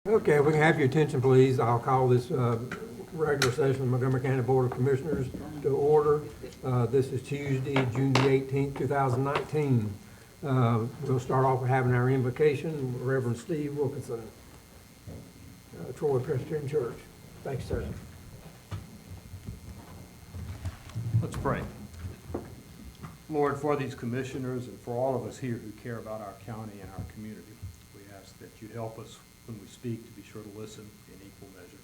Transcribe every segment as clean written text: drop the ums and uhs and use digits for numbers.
Okay, if we can have your attention, please, I'll call this regular session of the Montgomery County Board of Commissioners to order. This is Tuesday, June the 18th, 2019. We'll start off with having our invocation, Reverend Steve Wilkinson, Troy Presbyterian Church. Thanks, sir. Let's pray. Lord, for these commissioners and for all of us here who care about our county and our community, we ask that you'd help us when we speak to be sure to listen in equal measure.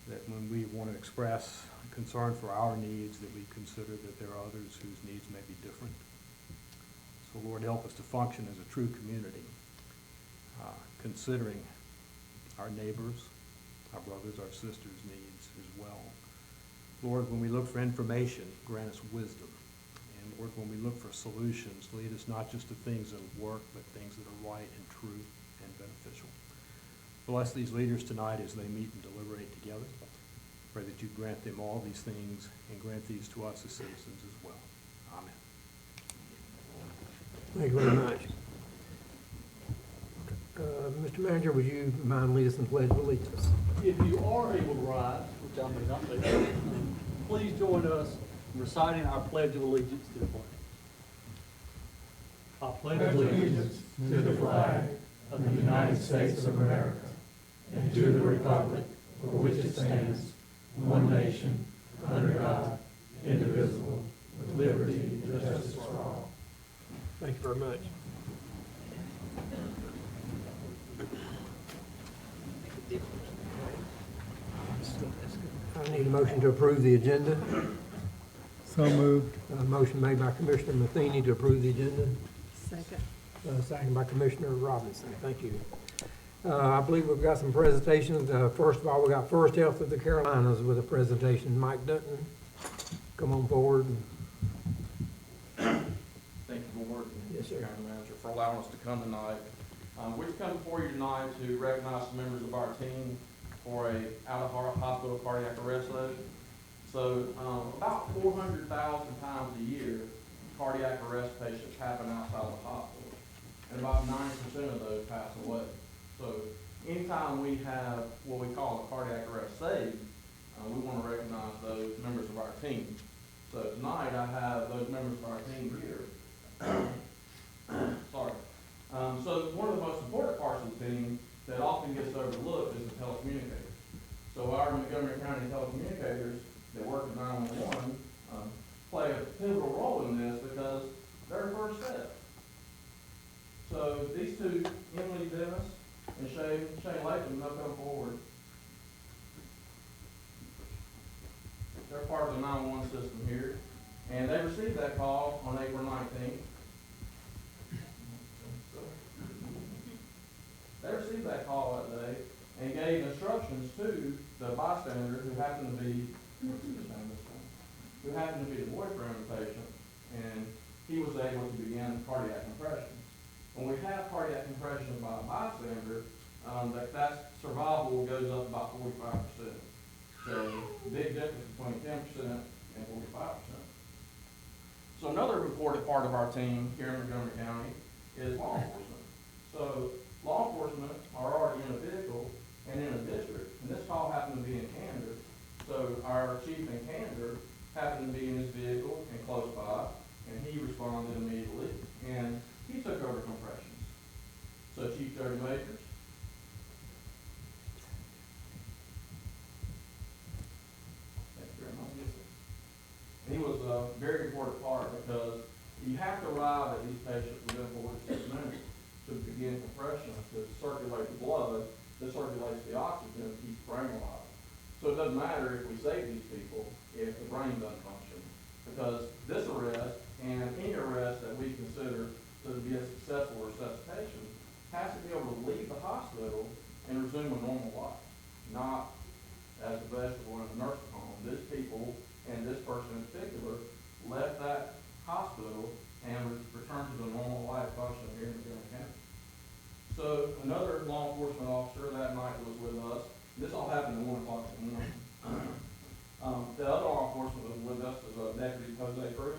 That when we want to express concern for our needs, that we consider that there are others whose needs may be different. So Lord, help us to function as a true community, considering our neighbors, our brothers, our sisters' needs as well. Lord, when we look for information, grant us wisdom. And Lord, when we look for solutions, lead us not just to things that work, but things that are right and true and beneficial. Bless these leaders tonight as they meet and deliberate together. Pray that you grant them all these things and grant these to us as citizens as well. Amen. Thank you very much. Mr. Manager, would you mind leading us in the Pledge of Allegiance? If you are able to rise, which I may not be, please join us in reciting our Pledge of Allegiance to the flag. I pledge allegiance to the flag of the United States of America and to the republic for which it stands, one nation, under God, indivisible, with liberty and justice for all. Thank you very much. I need a motion to approve the agenda. So moved. Motion made by Commissioner Matheny to approve the agenda. Second. Second by Commissioner Robinson. Thank you. I believe we've got some presentations. First of all, we got First Health of the Carolinas with a presentation. Mike Dutton, come on forward. Thank you, Board. Yes, sir. County Manager, for allowing us to come tonight. We've come before you tonight to recognize some members of our team for a out-of-hospital cardiac arrest load. So about 400,000 times a year, cardiac arrest patients happen outside of the hospital, and about 90% of those pass away. So anytime we have what we call a cardiac arrest saved, we want to recognize those members of our team. So tonight I have those members of our team here. Sorry. So one of the most important parts of the team that often gets overlooked is the telecommunicators. So our Montgomery County telecommunicators that work at 911 play a pivotal role in this because they're first step. So these two, Emily Dennis and Shane Latham, they'll come forward. They're part of the 911 system here, and they received that call on April 19th. They received that call that day and gave instructions to the bystander who happened to be the boyfriend of the patient, and he was able to begin cardiac compression. When we have cardiac compression by a bystander, that survival goes up about 45%. So big difference between 10% and 45%. So another important part of our team here in Montgomery County is law enforcement. So law enforcement are already in a vehicle and in a district, and this call happened to be in Canada. So our chief in Canada happened to be in his vehicle and close by, and he responded immediately, and he took over compressions. So Chief Jody Makers. Thank you very much. He was a very important part because you have to arrive at these patients within 46 minutes to begin compression, to circulate the blood, that circulates the oxygen, to keep the brain alive. So it doesn't matter if we save these people if the brain doesn't function, because this arrest and any arrest that we consider to be a successful resuscitation has to be able to leave the hospital and resume a normal life, not as a vegetable in a nursing home. These people, and this person in particular, left that hospital and returned to the normal life function here in Montgomery County. So another law enforcement officer that night was with us. This all happened at 1 o'clock in the morning. The other law enforcement was with us was Deputy Jose Cruz.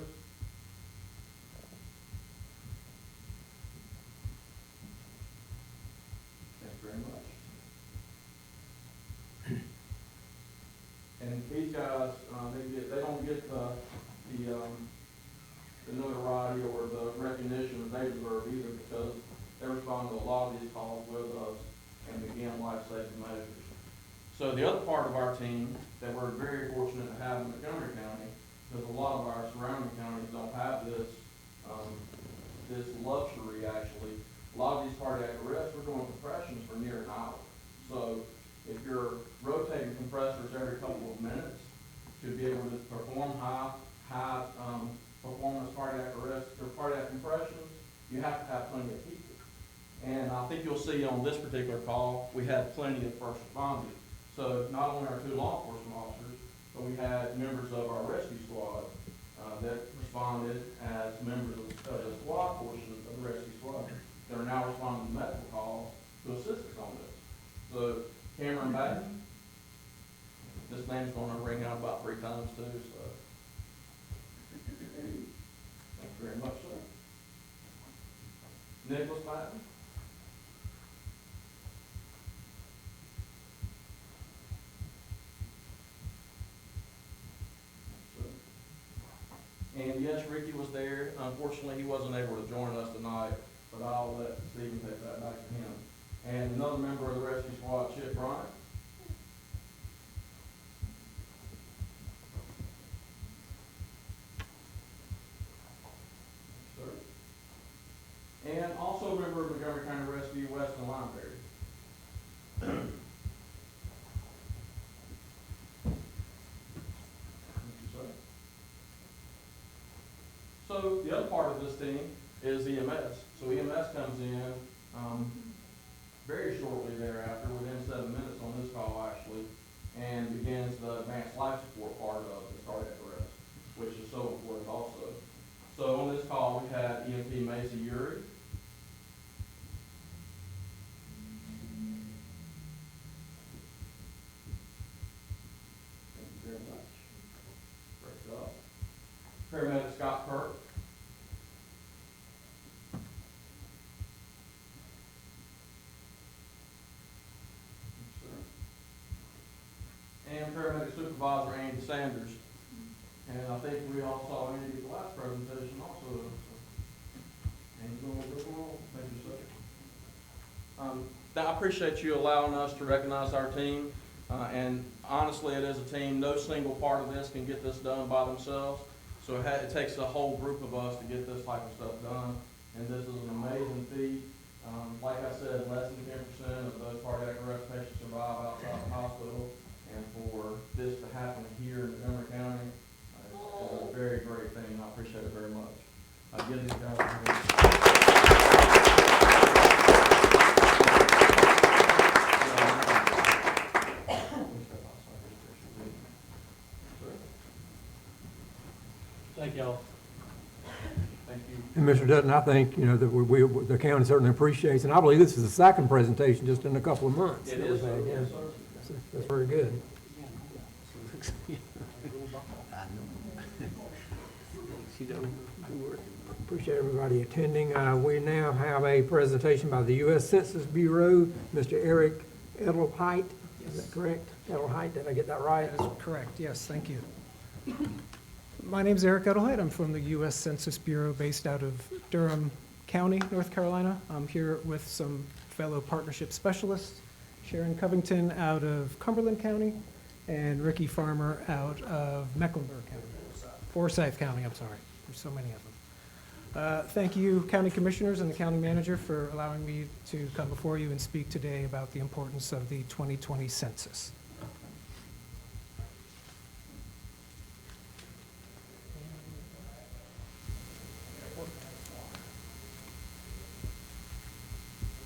Thank you very much. And these guys, they don't get the notoriety or the recognition that they deserve either, because they respond to a lot of these calls with us and begin life-saving measures. So the other part of our team that we're very fortunate to have in Montgomery County, because a lot of our surrounding counties don't have this, this luxury actually. A lot of these cardiac arrests, we're doing compressions for near an hour. So if you're rotating compressors every couple of minutes to be able to perform high performance cardiac arrests or cardiac compressions, you have to have plenty of people. And I think you'll see on this particular call, we had plenty of first responders. So not only our 2 law enforcement officers, but we had members of our rescue squad that responded as members of the squad portion of the rescue squad that are now responding to medical calls to assist us on this. So Cameron Batten, this name's going to ring out about 3 times too, so thank you very much, sir. Nicholas Batten. And yes, Ricky was there. Unfortunately, he wasn't able to join us tonight, but I'll let Stephen take that back to him. And another member of the rescue squad, Chip Bryant. Sir. And also a member of Montgomery County Rescue, Weston Lineberry. So the other part of this team is EMS. So EMS comes in very shortly thereafter, within 7 minutes on this call actually, and begins the advanced life support part of the cardiac arrest, which is so important also. So on this call, we had EMT Macy Uri. Thank you very much. Great job. Paramedic Scott Kirk. And paramedic supervisor Andy Sanders. And I think we all saw Andy's last presentation also. Andy's doing a good role. Thank you, sir. I appreciate you allowing us to recognize our team. And honestly, it is a team. No single part of this can get this done by themselves. So it takes a whole group of us to get this type of stuff done. And this is an amazing feat. Like I said, less than 10% of those cardiac arrest patients survive outside the hospital. And for this to happen here in Montgomery County, it's a very great thing. I appreciate it very much. Give these guys a hand. Thank y'all. Thank you. And Mr. Dutton, I think, that the county certainly appreciates, and I believe this is the 2nd presentation just in a couple of months. It is, sir. Yeah. Yes, sir. That's very good. Appreciate everybody attending. We now have a presentation by the U.S. Census Bureau, Mr. Eric Edelheit. Is that correct? Edelheit, did I get that right? That is correct, yes, thank you. My name is Eric Edelheit. I'm from the U.S. Census Bureau based out of Durham County, North Carolina. I'm here with some fellow partnership specialists, Sharon Covington out of Cumberland County, and Ricky Farmer out of Mecklenburg County. Forsyth County, I'm sorry. There's so many of them. Thank you, County Commissioners and the County Manager, for allowing me to come before you and speak today about the importance of the 2020 census.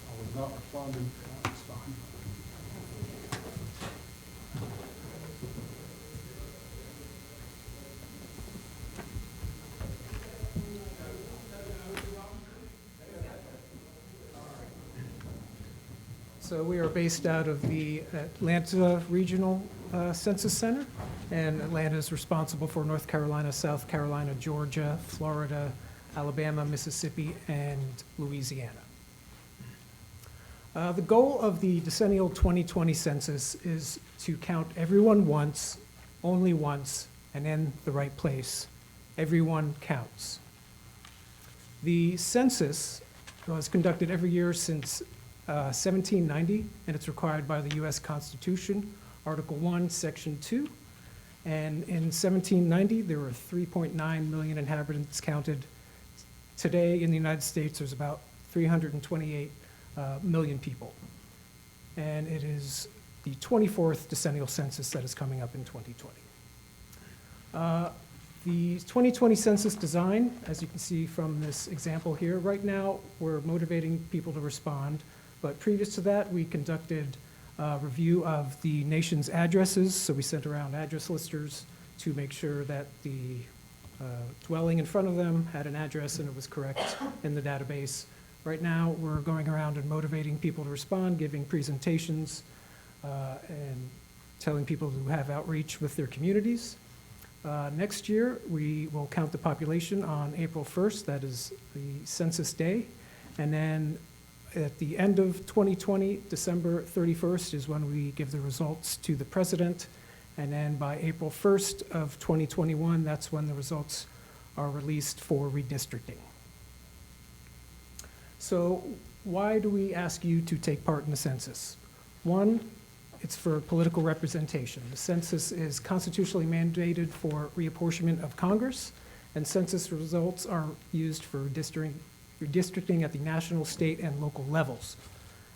I was not responding. It's fine. So we are based out of the Atlanta Regional Census Center, and Atlanta is responsible for North Carolina, South Carolina, Georgia, Florida, Alabama, Mississippi, and Louisiana. The goal of the decennial 2020 census is to count everyone once only once, and in the right place. Everyone counts. The census was conducted every year since 1790, and it's required by the U.S. Constitution, Article 1, Section 2. And in 1790, there were 3.9 million inhabitants counted. Today, in the United States, there's about 328 million people. And it is the 24th decennial census that is coming up in 2020. The 2020 census design, as you can see from this example here, right now we're motivating people to respond, but previous to that we conducted a review of the nation's addresses, so we sent around address listers to make sure that the dwelling in front of them had an address and it was correct in the database. Right now we're going around and motivating people to respond, giving presentations, and telling people to have outreach with their communities. Next year, we will count the population on April 1st, that is the census day. And then at the end of 2020, December 31st is when we give the results to the president. And then by April 1st of 2021, that's when the results are released for redistricting. So why do we ask you to take part in the census? One, it's for political representation. The census is constitutionally mandated for reapportionment of Congress, and census results are used for redistricting at the national, state, and local levels.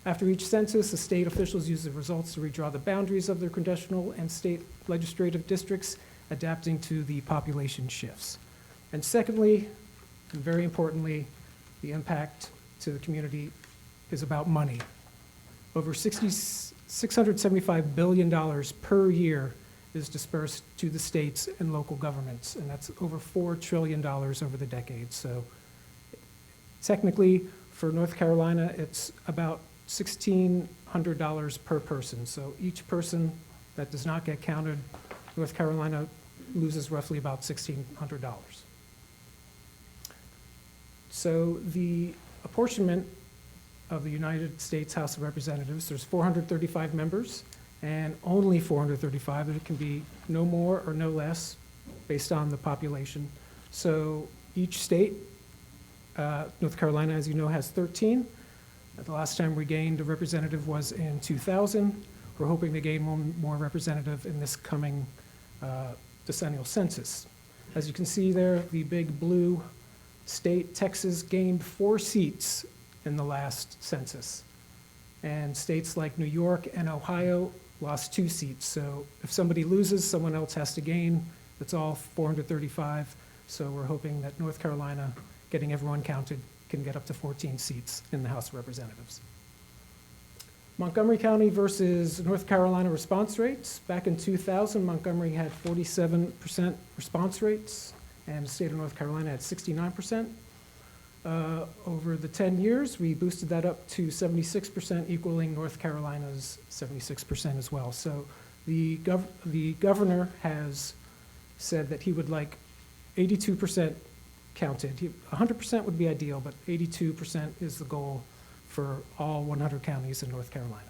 After each census, the state officials use the results to redraw the boundaries of their congressional and state legislative districts, adapting to the population shifts. And secondly, and very importantly, the impact to the community is about money. Over $675 billion per year is dispersed to the states and local governments, and that's over $4 trillion over the decades. So technically, for North Carolina, it's about $1,600 per person. So each person that does not get counted, North Carolina loses roughly about $1,600. So the apportionment of the United States House of Representatives, there's 435 members, and only 435. It can be no more or no less based on the population. So each state, North Carolina, as you know, has 13. The last time we gained a representative was in 2000. We're hoping to gain one more representative in this coming decennial census. As you can see there, the big blue state, Texas, gained 4 seats in the last census. And states like New York and Ohio lost 2 seats. So if somebody loses, someone else has to gain. It's all 435. So we're hoping that North Carolina, getting everyone counted, can get up to 14 seats in the House of Representatives. Montgomery County versus North Carolina response rates. Back in 2000, Montgomery had 47% response rates, and the state of North Carolina had 69%. Over the 10 years, we boosted that up to 76%, equaling North Carolina's 76% as well. So the governor has said that he would like 82% counted. 100% would be ideal, but 82% is the goal for all 100 counties in North Carolina.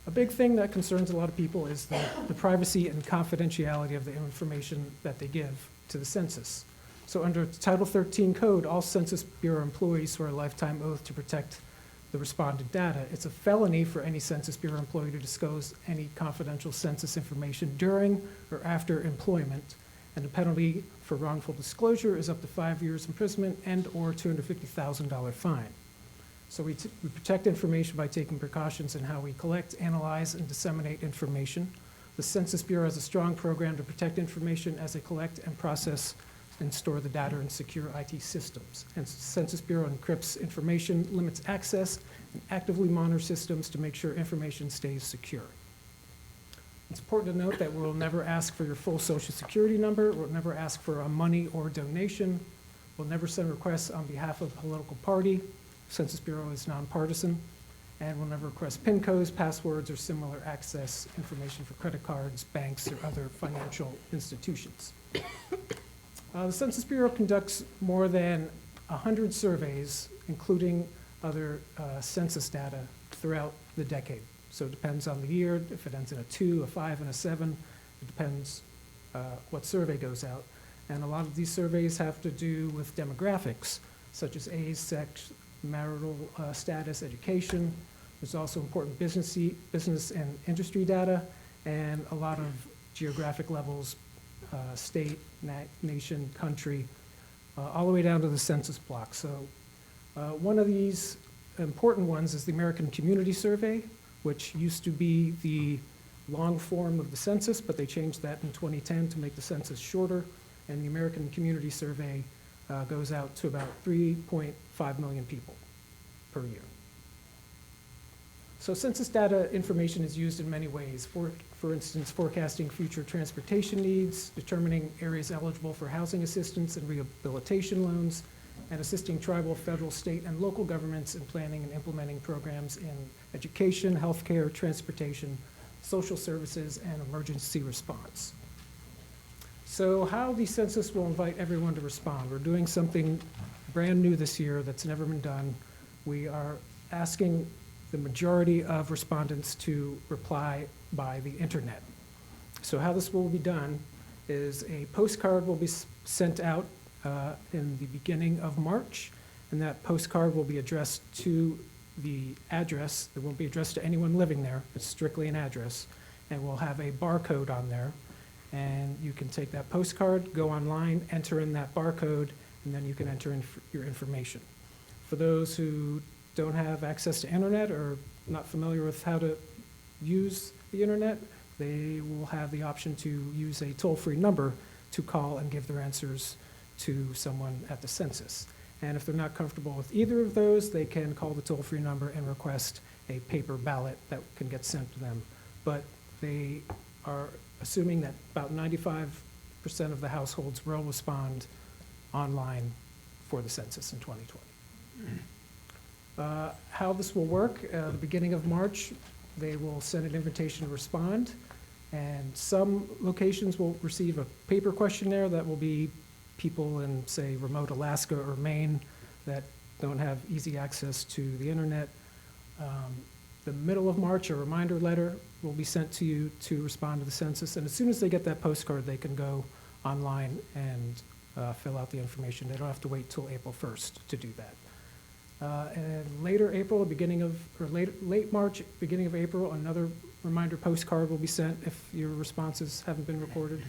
A big thing that concerns a lot of people is the privacy and confidentiality of the information that they give to the census. So under Title 13 code, all Census Bureau employees swear a lifetime oath to protect the respondent data. It's a felony for any Census Bureau employee to disclose any confidential census information during or after employment, and the penalty for wrongful disclosure is up to 5 years imprisonment and or $250,000 fine. So we protect information by taking precautions in how we collect, analyze, and disseminate information. The Census Bureau has a strong program to protect information as they collect and process and store the data in secure IT systems. And Census Bureau encrypts information, limits access, and actively monitors systems to make sure information stays secure. It's important to note that we'll never ask for your full social security number. We'll never ask for a money or donation. We'll never send requests on behalf of a political party. Census Bureau is nonpartisan. And we'll never request PIN codes, passwords, or similar access information for credit cards, banks, or other financial institutions. The Census Bureau conducts more than 100 surveys, including other census data, throughout the decade. So it depends on the year, if it ends in a 2, a 5, and a 7. It depends what survey goes out. And a lot of these surveys have to do with demographics, such as age, sex, marital status, education. There's also important business and industry data, and a lot of geographic levels, state, nation, country, all the way down to the census block. So one of these important ones is the American Community Survey, which used to be the long form of the census, but they changed that in 2010 to make the census shorter. And the American Community Survey goes out to about 3.5 million people per year. So census data information is used in many ways. For instance, forecasting future transportation needs, determining areas eligible for housing assistance and rehabilitation loans, and assisting tribal, federal, state, and local governments in planning and implementing programs in education, healthcare, transportation, social services, and emergency response. So how the census will invite everyone to respond. We're doing something brand new this year that's never been done. We are asking the majority of respondents to reply by the internet. So how this will be done is a postcard will be sent out in the beginning of March, and that postcard will be addressed to the address. It won't be addressed to anyone living there. It's strictly an address, and we'll have a barcode on there. And you can take that postcard, go online, enter in that barcode, and then you can enter in your information. For those who don't have access to internet or not familiar with how to use the internet, they will have the option to use a toll-free number to call and give their answers to someone at the census. And if they're not comfortable with either of those, they can call the toll-free number and request a paper ballot that can get sent to them. But they are assuming that about 95% of the households will respond online for the census in 2020. How this will work, the beginning of March, they will send an invitation to respond, and some locations will receive a paper questionnaire that will be people in, say, remote Alaska or Maine that don't have easy access to the internet. The middle of March, a reminder letter will be sent to you to respond to the census, and as soon as they get that postcard, they can go online and fill out the information. They don't have to wait till April 1st to do that. And later April, late March, beginning of April, another reminder postcard will be sent if your responses haven't been recorded.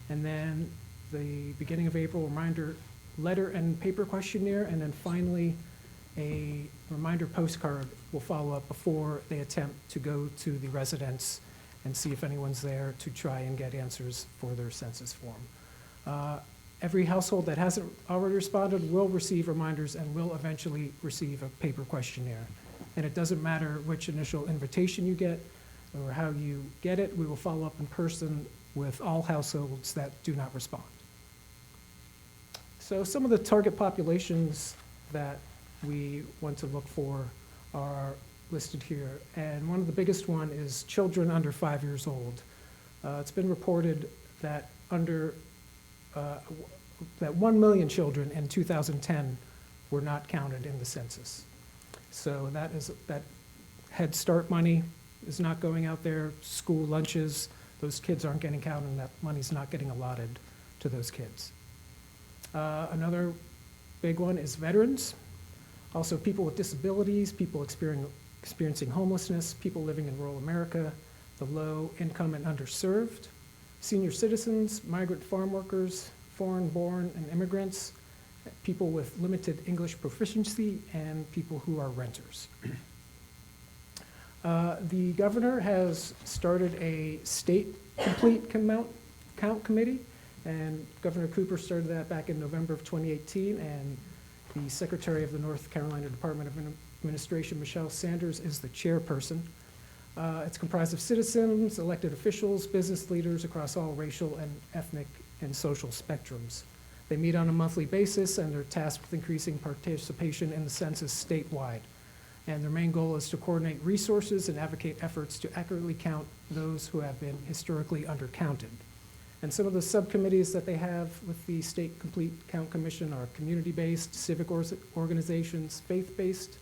And then the beginning of April, reminder letter and paper questionnaire, and then finally a reminder postcard will follow up before they attempt to go to the residence and see if anyone's there to try and get answers for their census form. Every household that hasn't already responded will receive reminders and will eventually receive a paper questionnaire. And it doesn't matter which initial invitation you get or how you get it, we will follow up in person with all households that do not respond. So some of the target populations that we want to look for are listed here. And one of the biggest one is children under 5 years old. It's been reported that that 1 million children in 2010 were not counted in the census. So that Head Start money is not going out there, school lunches, those kids aren't getting counted, and that money's not getting allotted to those kids. Another big one is veterans, also people with disabilities, people experiencing homelessness, people living in rural America, the low income and underserved, senior citizens, migrant farm workers, foreign-born and immigrants, people with limited English proficiency, and people who are renters. The governor has started a state complete count committee, and Governor Cooper started that back in November of 2018, and the Secretary of the North Carolina Department of Administration, Michelle Sanders, is the chairperson. It's comprised of citizens, elected officials, business leaders across all racial and ethnic and social spectrums. They meet on a monthly basis, and they're tasked with increasing participation in the census statewide. And their main goal is to coordinate resources and advocate efforts to accurately count those who have been historically undercounted. And some of the subcommittees that they have with the State Complete Count Commission are community-based, civic organizations, faith-based,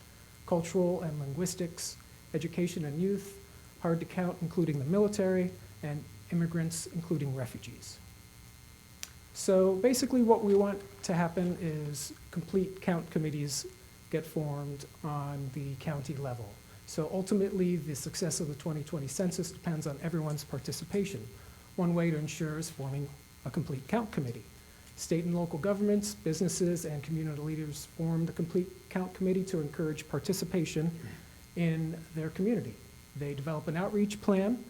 cultural and linguistics, education and youth, hard to count, including the military, and immigrants, including refugees. So basically what we want to happen is complete count committees get formed on the county level. So ultimately, the success of the 2020 census depends on everyone's participation. One way to ensure is forming a complete count committee. State and local governments, businesses, and community leaders form the complete count committee to encourage participation in their community. They develop an outreach plan,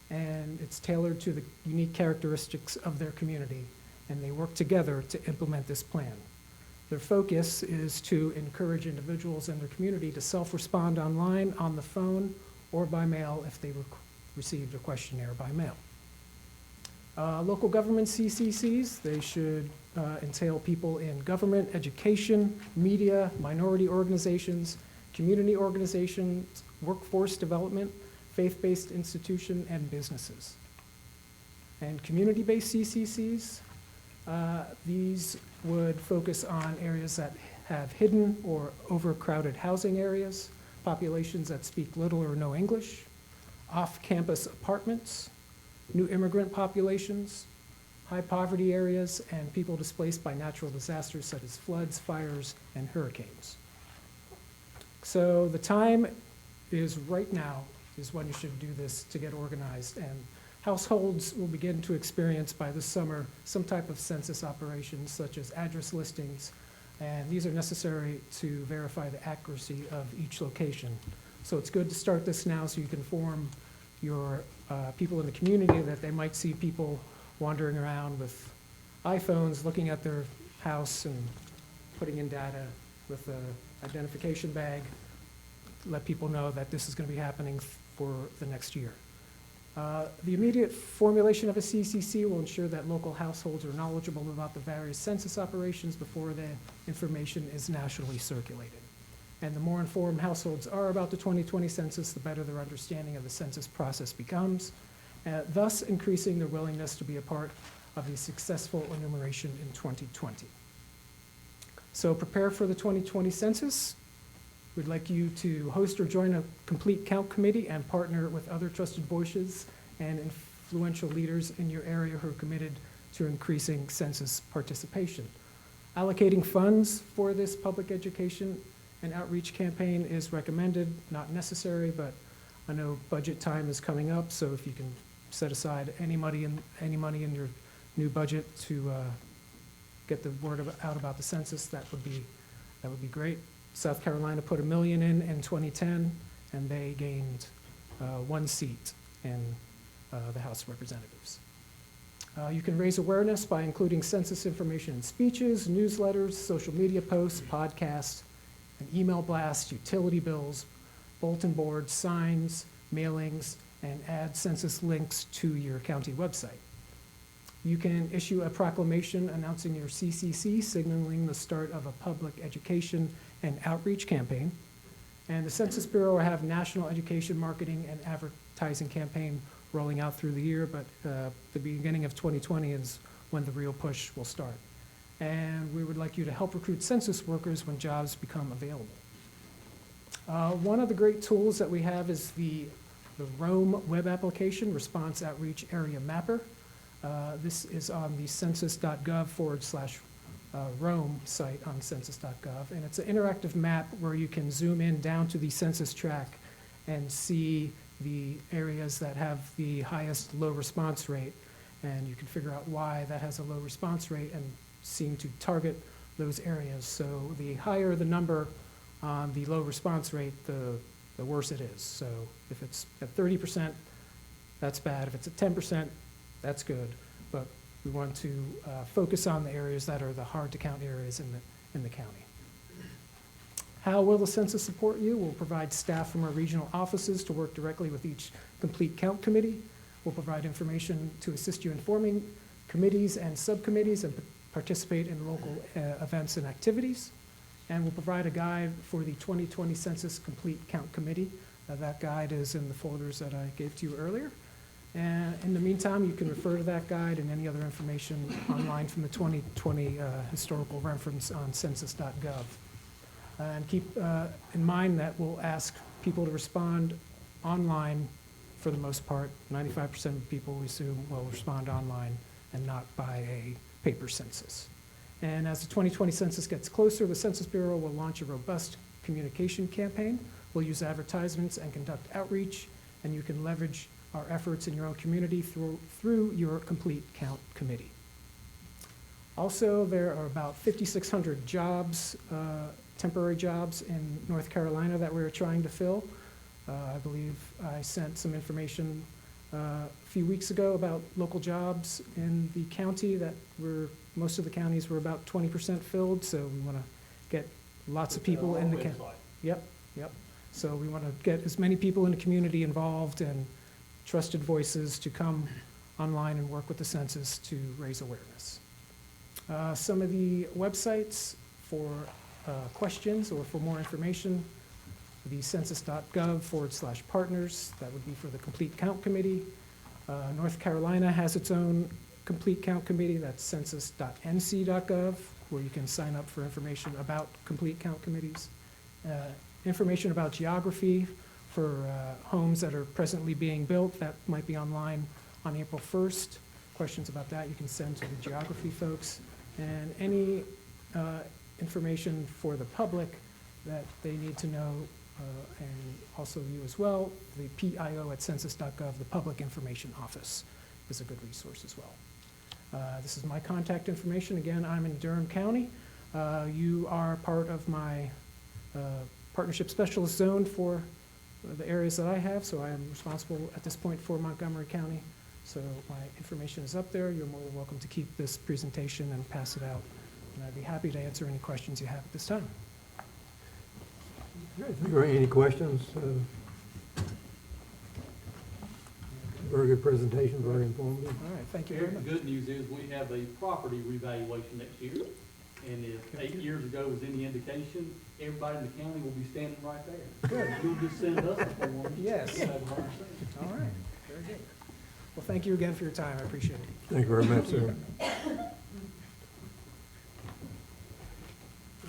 and it's tailored to the unique characteristics of their community, and they work together to implement this plan. Their focus is to encourage individuals in their community to self-respond online, on the phone, or by mail if they received a questionnaire by mail. Local government CCCs, they should entail people in government, education, media, minority organizations, community organizations, workforce development, faith-based institution, and businesses. And community-based CCCs, these would focus on areas that have hidden or overcrowded housing areas, populations that speak little or no English, off-campus apartments, new immigrant populations, high poverty areas, and people displaced by natural disasters such as floods, fires, and hurricanes. So the time is right now is when you should do this to get organized, and households will begin to experience by this summer some type of census operations such as address listings, and these are necessary to verify the accuracy of each location. So it's good to start this now so you can form your people in the community that they might see people wandering around with iPhones looking at their house and putting in data with an identification bag. Let people know that this is going to be happening for the next year. The immediate formulation of a CCC will ensure that local households are knowledgeable about the various census operations before the information is nationally circulated. And the more informed households are about the 2020 census, the better their understanding of the census process becomes, thus increasing their willingness to be a part of the successful enumeration in 2020. So prepare for the 2020 census. We'd like you to host or join a complete count committee and partner with other trusted voices and influential leaders in your area who are committed to increasing census participation. Allocating funds for this public education and outreach campaign is recommended, not necessary, but I know budget time is coming up, so if you can set aside any money in your new budget to get the word out about the census, that would be great. South Carolina put $1 million in 2010, and they gained 1 seat in the House of Representatives. You can raise awareness by including census information in speeches, newsletters, social media posts, podcasts, an email blast, utility bills, bulletin boards, signs, mailings, and add census links to your county website. You can issue a proclamation announcing your CCC, signaling the start of a public education and outreach campaign. And the Census Bureau will have national education, marketing, and advertising campaign rolling out through the year, but the beginning of 2020 is when the real push will start. And we would like you to help recruit census workers when jobs become available. One of the great tools that we have is the ROAM web application, Response Outreach Area Mapper. This is on the census.gov/ROAM site on census.gov, and it's an interactive map where you can zoom in down to the census tract and see the areas that have the highest low response rate, and you can figure out why that has a low response rate and seem to target those areas. So the higher the number on the low response rate, the worse it is. So if it's at 30%, that's bad. If it's at 10%, that's good. But we want to focus on the areas that are the hard to count areas in the county. How will the census support you? We'll provide staff from our regional offices to work directly with each complete count committee. We'll provide information to assist you in forming committees and subcommittees and participate in local events and activities. And we'll provide a guide for the 2020 Census Complete Count Committee. That guide is in the folders that I gave to you earlier. And in the meantime, you can refer to that guide and any other information online from the 2020 historical reference on census.gov. And keep in mind that we'll ask people to respond online for the most part. 95% of people, we assume, will respond online and not by a paper census. And as the 2020 census gets closer, the Census Bureau will launch a robust communication campaign. We'll use advertisements and conduct outreach, and you can leverage our efforts in your own community through your Complete Count Committee. Also, there are about 5,600 jobs, temporary jobs in North Carolina that we're trying to fill. I believe I sent some information a few weeks ago about local jobs in the county that most of the counties were about 20% filled, so we want to get lots of people in the county. Yep. So we want to get as many people in the community involved and trusted voices to come online and work with the census to raise awareness. Some of the websites for questions or for more information, the census.gov/partners, that would be for the Complete Count Committee. North Carolina has its own Complete Count Committee, that's census.nc.gov, where you can sign up for information about Complete Count Committees. Information about geography for homes that are presently being built, that might be online on April 1st. Questions about that you can send to the geography folks. And any information for the public that they need to know, and also you as well, the PIO@census.gov, the Public Information Office, is a good resource as well. This is my contact information. Again, I'm in Durham County. You are part of my partnership specialist zone for the areas that I have, so I am responsible at this point for Montgomery County. So my information is up there. You're more than welcome to keep this presentation and pass it out. And I'd be happy to answer any questions you have at this time. If there are any questions, very good presentation, very informative. All right, thank you very The much. good news is we have a property revaluation next year. And if 8 years ago was any indication, everybody in the county will be standing right there. Good. You'll just send us a form. Yes. We'll have a conversation. All right, very good. Well, thank you again for your time. I appreciate it. Thank you very much, sir.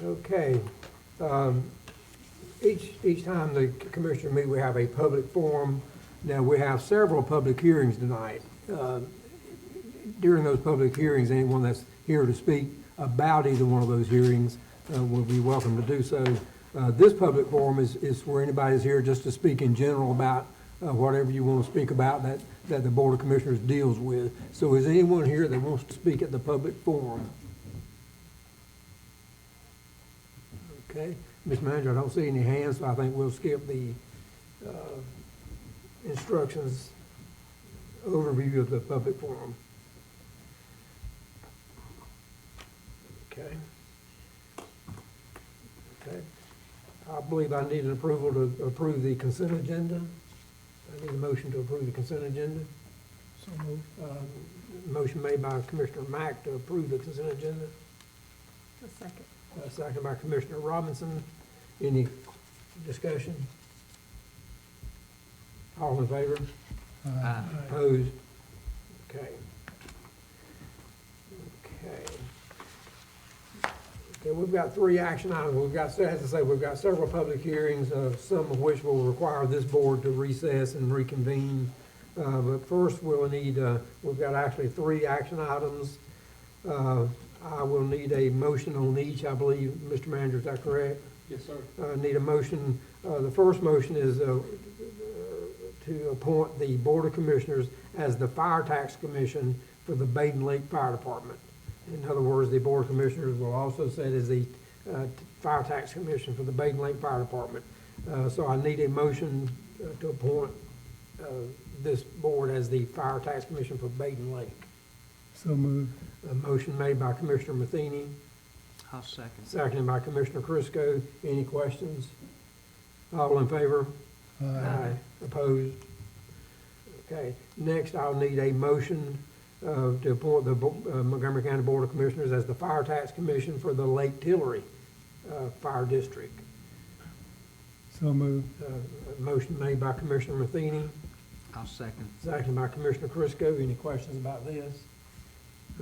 Okay. Each time the commissioner meet, we have a public forum. Now, we have several public hearings tonight. During those public hearings, anyone that's here to speak about either one of those hearings will be welcome to do so. This public forum is where anybody's here just to speak in general about whatever you want to speak about that the Board of Commissioners deals with. So is anyone here that wants to speak at the public forum? Okay. Ms. Manager, I don't see any hands, so I think we'll skip the instructions overview of the public forum. Okay. I believe I need an approval to approve the consent agenda. I need a motion to approve the consent agenda. So moved. Motion made by Commissioner Mack to approve the consent agenda. A second. Second by Commissioner Robinson. Any discussion? All in favor? Opposed? Okay. Okay, we've got 3 action items. We've got, as I say, we've got several public hearings, some of which will require this board to recess and reconvene. But first, we'll need, we've got actually 3 action items. I will need a motion on each, I believe. Mr. Manager, is that correct? Yes, sir. Need a motion. The first motion is to appoint the Board of Commissioners as the Fire Tax Commission for the Baden Lake Fire Department. In other words, the Board of Commissioners will also sit as the Fire Tax Commission for the Baden Lake Fire Department. So I need a motion to appoint this board as the Fire Tax Commission for Baden Lake. So moved. A motion made by Commissioner Matheny, I'll second. seconded by Commissioner Crisco. Any questions? All in favor? Aye. Opposed? Okay. Next, I'll need a motion to appoint the Montgomery County Board of Commissioners as the Fire Tax Commission for the Lake Tillery Fire District. So moved. A motion made by Commissioner Matheny, I'll second. seconded by Commissioner Crisco. Any questions about this?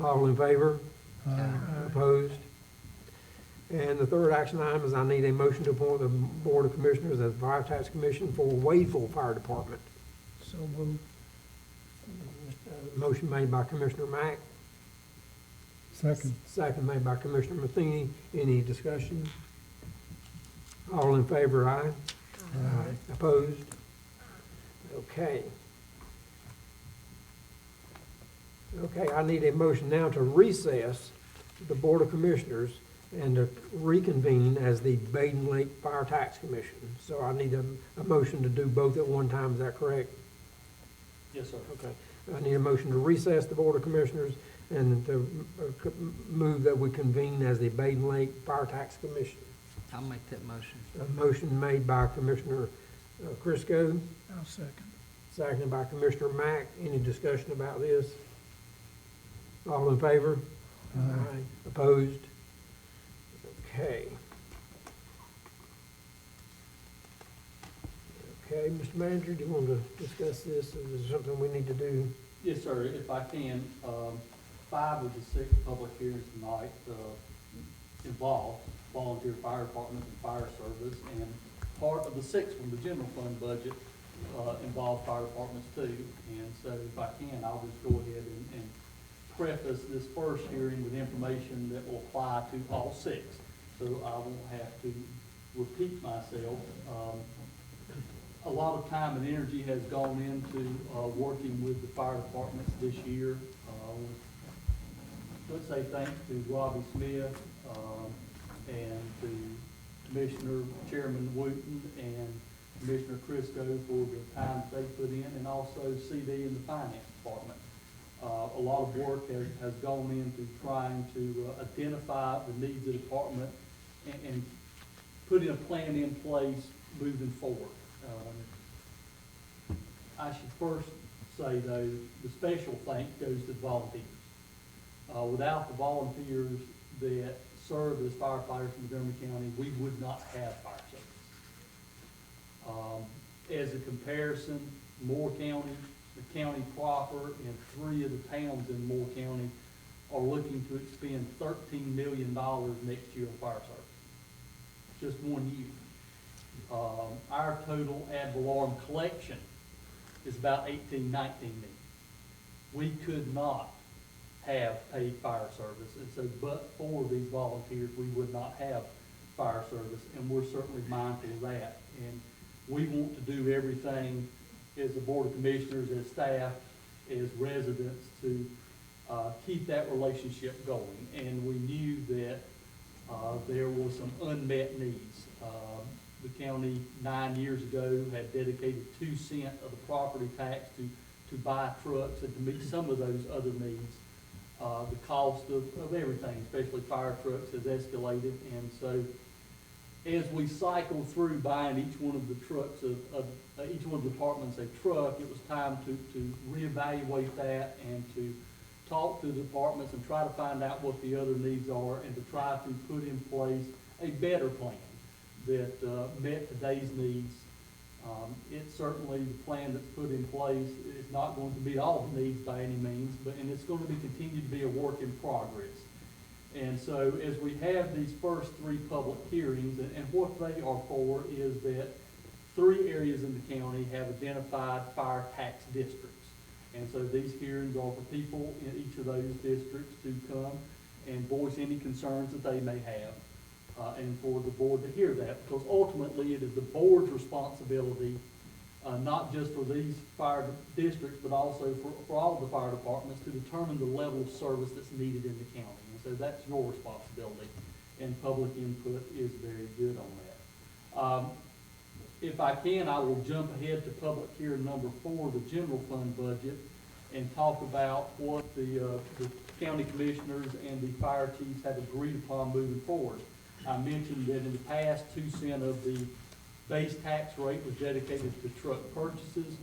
All in favor? Opposed? And the third action item is I need a motion to appoint the Board of Commissioners as the Fire Tax Commission for Wadeville Fire Department. So moved. Motion made by Commissioner Mack, Second. second made by Commissioner Matheny. Any discussion? All in favor, aye? Aye. Opposed? Okay. Okay, I need a motion now to recess the Board of Commissioners and to reconvene as the Baden Lake Fire Tax Commission. So I need a motion to do both at one time, is that correct? Yes, sir. Okay. I need a motion to recess the Board of Commissioners and to move that we convene as the Baden Lake Fire Tax Commission. I'll make that motion. A motion made by Commissioner Crisco, I'll second. seconded by Commissioner Mack. Any discussion about this? All in favor? Aye. Opposed? Okay. Okay, Mr. Manager, do you want to discuss this? Is there something we need to do? Yes, sir, if I can, 5 of the 6 public hearings tonight involve volunteer fire departments and fire service, and part of the 6th one, the general fund budget, involve fire departments too. And so if I can, I'll just go ahead and preface this first hearing with information that will apply to all 6, so I won't have to repeat myself. A lot of time and energy has gone into working with the fire departments this year. Let's say thanks to Robbie Smith and to Commissioner Chairman Wooten and Commissioner Crisco for the time they put in, and also CD in the finance department. A lot of work has gone into trying to identify the needs of the department and putting a plan in place moving forward. I should first say, though, the special thanks goes to the volunteers. Without the volunteers that serve as firefighters in Montgomery County, we would not have fire service. As a comparison, Moore County, the county proper, and 3 of the towns in Moore County are looking to expend $13 million next year on fire service. Just 1 year. Our total ad valorem collection is about 18, 19 million. We could not have paid fire service, and so but for these volunteers, we would not have fire service, and we're certainly mindful of that. And we want to do everything as a Board of Commissioners, as staff, as residents, to keep that relationship going. And we knew that there were some unmet needs. The county 9 years ago had dedicated 2 cents of the property tax to buy trucks and to meet some of those other needs. The cost of everything, especially fire trucks, has escalated, and so as we cycle through buying each one of the trucks of each one of the departments a truck, it was time to reevaluate that and to talk to the departments and try to find out what the other needs are, and to try to put in place a better plan that met today's needs. It's certainly the plan that's put in place is not going to meet all the needs by any means, and it's going to be continued to be a work in progress. And so as we have these first 3 public hearings, and what they are for is that 3 areas in the county have identified fire tax districts. And so these hearings are for people in each of those districts to come and voice any concerns that they may have. And for the board to hear that, because ultimately it is the board's responsibility, not just for these fire districts, but also for all of the fire departments, to determine the level of service that's needed in the county. And so that's your responsibility, and public input is very good on that. If I can, I will jump ahead to public hearing number 4, the general fund budget, and talk about what the county commissioners and the fire chiefs have agreed upon moving forward. I mentioned that in the past, 2 cents of the base tax rate was dedicated to truck purchases.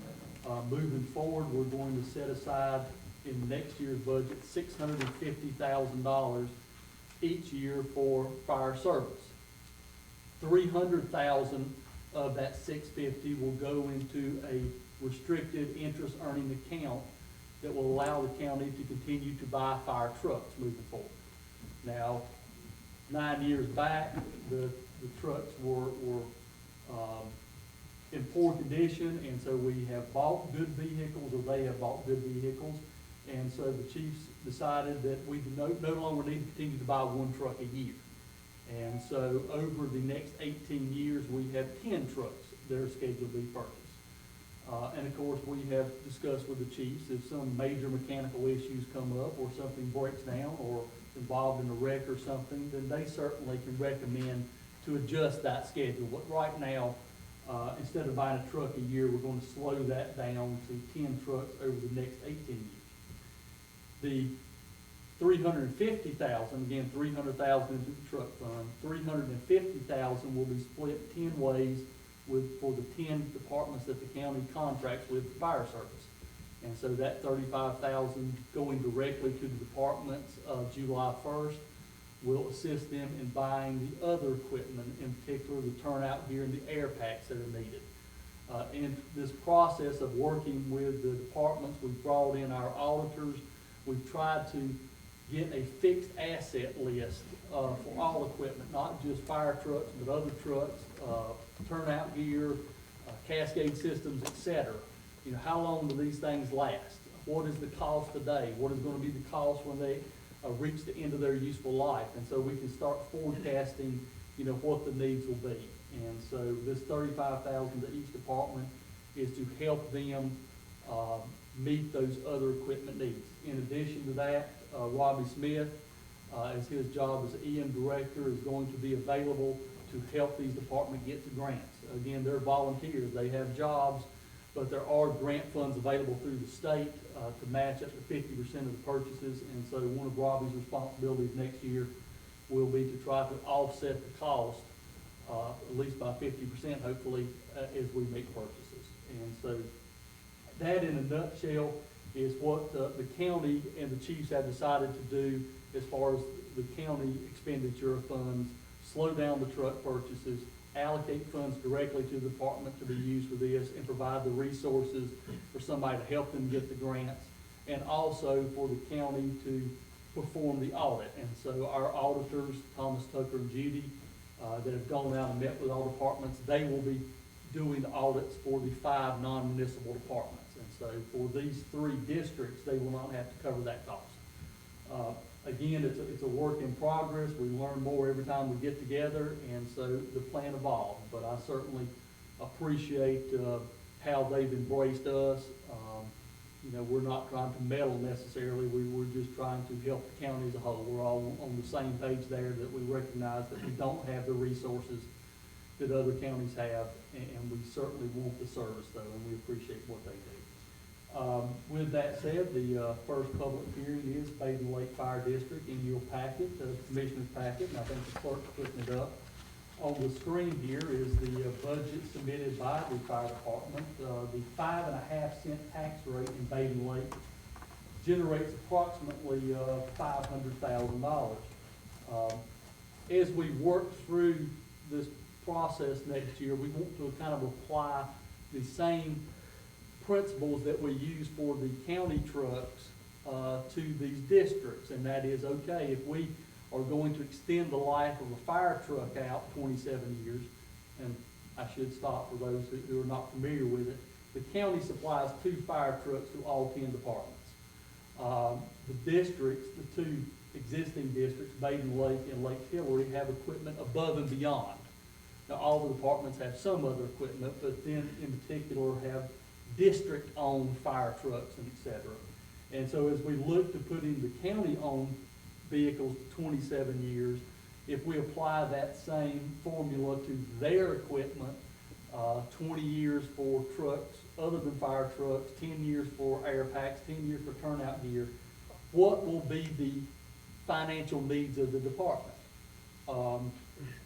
Moving forward, we're going to set aside in next year's budget $650,000 each year for fire service. $300,000 of that $650,000 will go into a restricted interest earning account that will allow the county to continue to buy fire trucks moving forward. Now, 9 years back, the trucks were in poor condition, and so we have bought good vehicles, or they have bought good vehicles. And so the chiefs decided that we no longer need to continue to buy one truck a year. And so over the next 18 years, we have 10 trucks that are scheduled to be purchased. And of course, we have discussed with the chiefs, if some major mechanical issues come up, or something breaks down, or involved in a wreck or something, then they certainly can recommend to adjust that schedule. But right now, instead of buying a truck a year, we're going to slow that down to 10 trucks over the next 18 years. The $350,000, again, $300,000 into the truck fund, $350,000 will be split 10 ways for the 10 departments that the county contracts with the fire service. And so that $35,000 going directly to the departments July 1st will assist them in buying the other equipment, in particular the turnout gear and the air packs that are needed. In this process of working with the departments, we've brought in our auditors. We've tried to get a fixed asset list for all equipment, not just fire trucks, but other trucks, turnout gear, cascade systems, etc. You know, how long do these things last? What is the cost today? What is going to be the cost when they reach the end of their useful life? And so we can start forecasting, you know, what the needs will be. And so this $35,000 to each department is to help them meet those other equipment needs. In addition to that, Robbie Smith, as his job as EM director, is going to be available to help these departments get to grants. Again, they're volunteers, they have jobs, but there are grant funds available through the state to match up to 50% of the purchases. And so one of Robbie's responsibilities next year will be to try to offset the cost, at least by 50%, hopefully, as we make purchases. And so that, in a nutshell, is what the county and the chiefs have decided to do as far as the county expenditure of funds, slow down the truck purchases, allocate funds directly to the department to be used for this, and provide the resources for somebody to help them get the grants, and also for the county to perform the audit. And so our auditors, Thomas, Tucker, and Judy, that have gone out and met with all departments, they will be doing the audits for the 5 non-municipal departments. And so for these 3 districts, they will not have to cover that cost. Again, it's a work in progress. We learn more every time we get together, and so the plan evolves. But I certainly appreciate how they've embraced us. You know, we're not trying to meddle necessarily. We're just trying to help the county as a whole. We're all on the same page there, that we recognize that we don't have the resources that other counties have, and we certainly want the service, though, and we appreciate what they do. With that said, the first public hearing is Baden Lake Fire District in your packet, the commissioner's packet, and I think the clerk's putting it up. On the screen here is the budget submitted by the fire department. The 5.5 cent tax rate in Baden Lake generates approximately $500,000. As we work through this process next year, we want to kind of apply the same principles that we use for the county trucks to these districts. And that is, okay, if we are going to extend the life of a fire truck out 27 years, and I should stop for those who are not familiar with it, the county supplies 2 fire trucks to all 10 departments. The districts, the 2 existing districts, Baden Lake and Lake Hillary, have equipment above and beyond. Now, all the departments have some other equipment, but then in particular have district-owned fire trucks and et cetera. And so as we look to put in the county-owned vehicles to 27 years, if we apply that same formula to their equipment, 20 years for trucks other than fire trucks, 10 years for air packs, 10 years for turnout gear, what will be the financial needs of the department?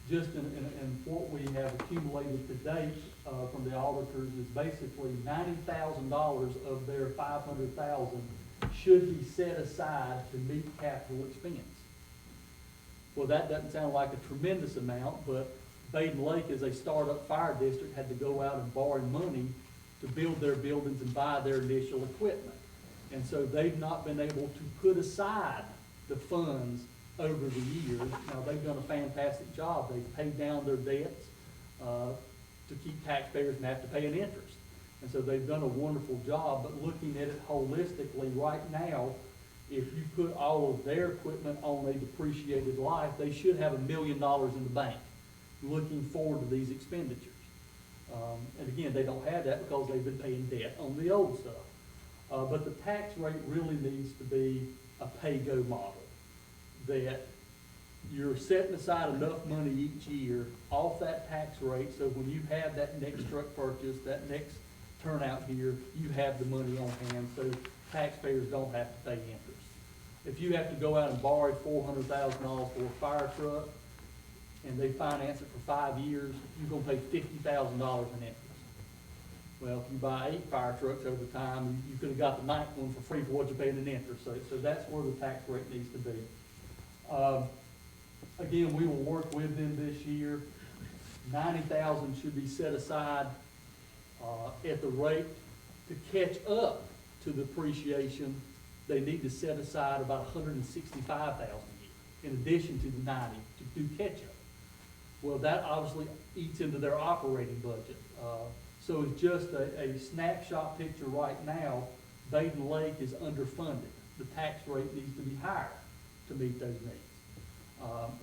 Just in what we have accumulated to date from the auditors is basically $90,000 of their $500,000 should be set aside to meet capital expense. Well, that doesn't sound like a tremendous amount, but Baden Lake, as a startup fire district, had to go out and borrow money to build their buildings and buy their initial equipment. And so they've not been able to put aside the funds over the years. Now, they've done a fantastic job. They've paid down their debts to to keep taxpayers from having to pay an interest. And so they've done a wonderful job, but looking at it holistically, right now, if you put all of their equipment on a depreciated life, they should have $1 million in the bank, looking forward to these expenditures. And again, they don't have that because they've been paying debt on the old stuff. But the tax rate really needs to be a pay-go model, that you're setting aside enough money each year off that tax rate, so when you have that next truck purchase, that next turnout here, you have the money on hand, so taxpayers don't have to pay interest. If you have to go out and borrow $400,000 for a fire truck, and they finance it for 5 years, you're gonna pay $50,000 in interest. Well, if you buy 8 fire trucks over time, you could have got the 9th one for free for what you're paying in interest, so that's where the tax rate needs to be. Again, we will work with them this year. $90,000 should be set aside, at the rate to catch up to the depreciation. They need to set aside about $165,000 a year, in addition to the 90 to do catch-up. Well, that obviously eats into their operating budget. So it's just a snapshot picture right now. Baden Lake is underfunded. The tax rate needs to be higher to meet those needs.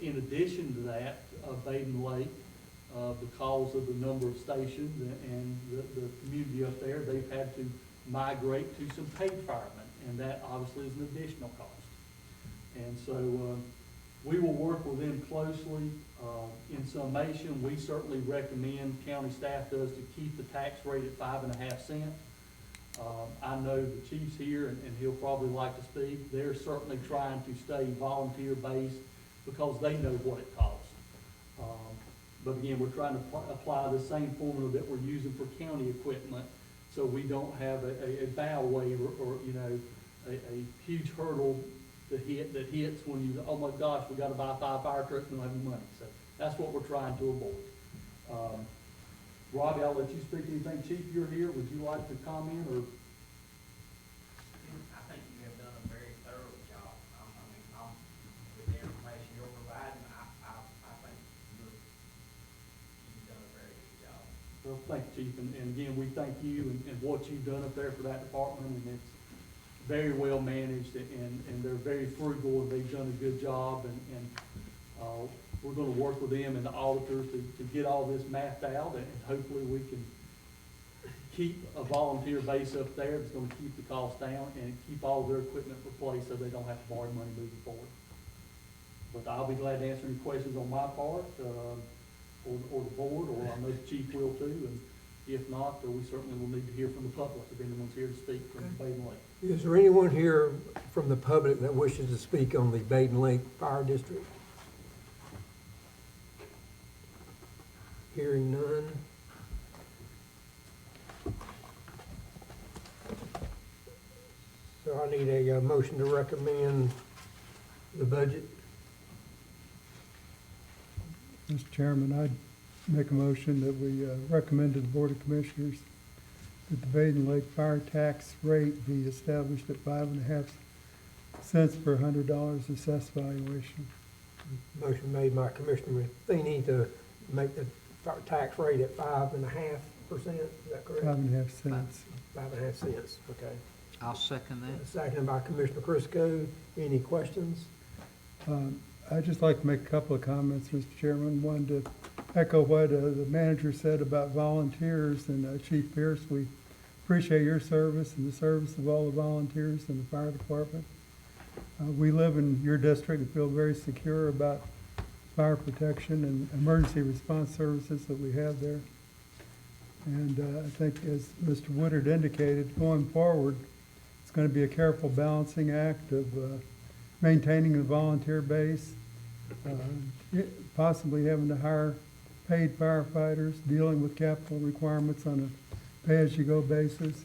In addition to that, Baden Lake, because of the number of stations and the community up there, they've had to migrate to some paid firemen, and that obviously is an additional cost. And so we will work with them closely. In summation, we certainly recommend, county staff does, to keep the tax rate at 5.5 cents. I know the chief's here, and he'll probably like to speak. They're certainly trying to stay volunteer-based because they know what it costs. But again, we're trying to apply the same formula that we're using for county equipment, so we don't have a bow wave or a huge hurdle that hits when you, oh my gosh, we gotta buy 5 fire trucks and we don't have any money. So that's what we're trying to avoid. Robbie, I'll let you speak anything. Chief, you're here. Would you like to comment or? I think you have done a very thorough job. With the information you're providing, I think you've done a very good job. Well, thank you, Chief, and again, we thank you and what you've done up there for that department, and it's very well managed, and they're very frugal, and they've done a good job, and we're gonna work with them and the auditors to get all this mapped out, and hopefully we can keep a volunteer base up there that's gonna keep the cost down and keep all their equipment replaced so they don't have to borrow money moving forward. But I'll be glad to answer any questions on my part, or the board, or I know the chief will too, and if not, we certainly will need to hear from the public if anyone's here to speak from Baden Lake. Is there anyone here from the public that wishes to speak on the Baden Lake Fire District? Hearing none. So I need a motion to recommend the budget. Mr. Chairman, I'd make a motion that we recommend to the Board of Commissioners that the Baden Lake fire tax rate be established at 5.5 cents per $100 assessed valuation. Motion made by Commissioner Matheny to make the tax rate at 5.5%, is that correct? 5.5 cents. 5.5 cents, okay. I'll second that. Seconded by Commissioner Crisco. Any questions? I'd just like to make a couple of comments, Mr. Chairman. One, to echo what the manager said about volunteers, and Chief Pierce, we appreciate your service and the service of all the volunteers in the fire department. We live in your district and feel very secure about fire protection and emergency response services that we have there. And I think, as Mr. Woodard indicated, going forward, it's going to be a careful balancing act of maintaining the volunteer base, possibly having to hire paid firefighters, dealing with capital requirements on a pay-as-you-go basis,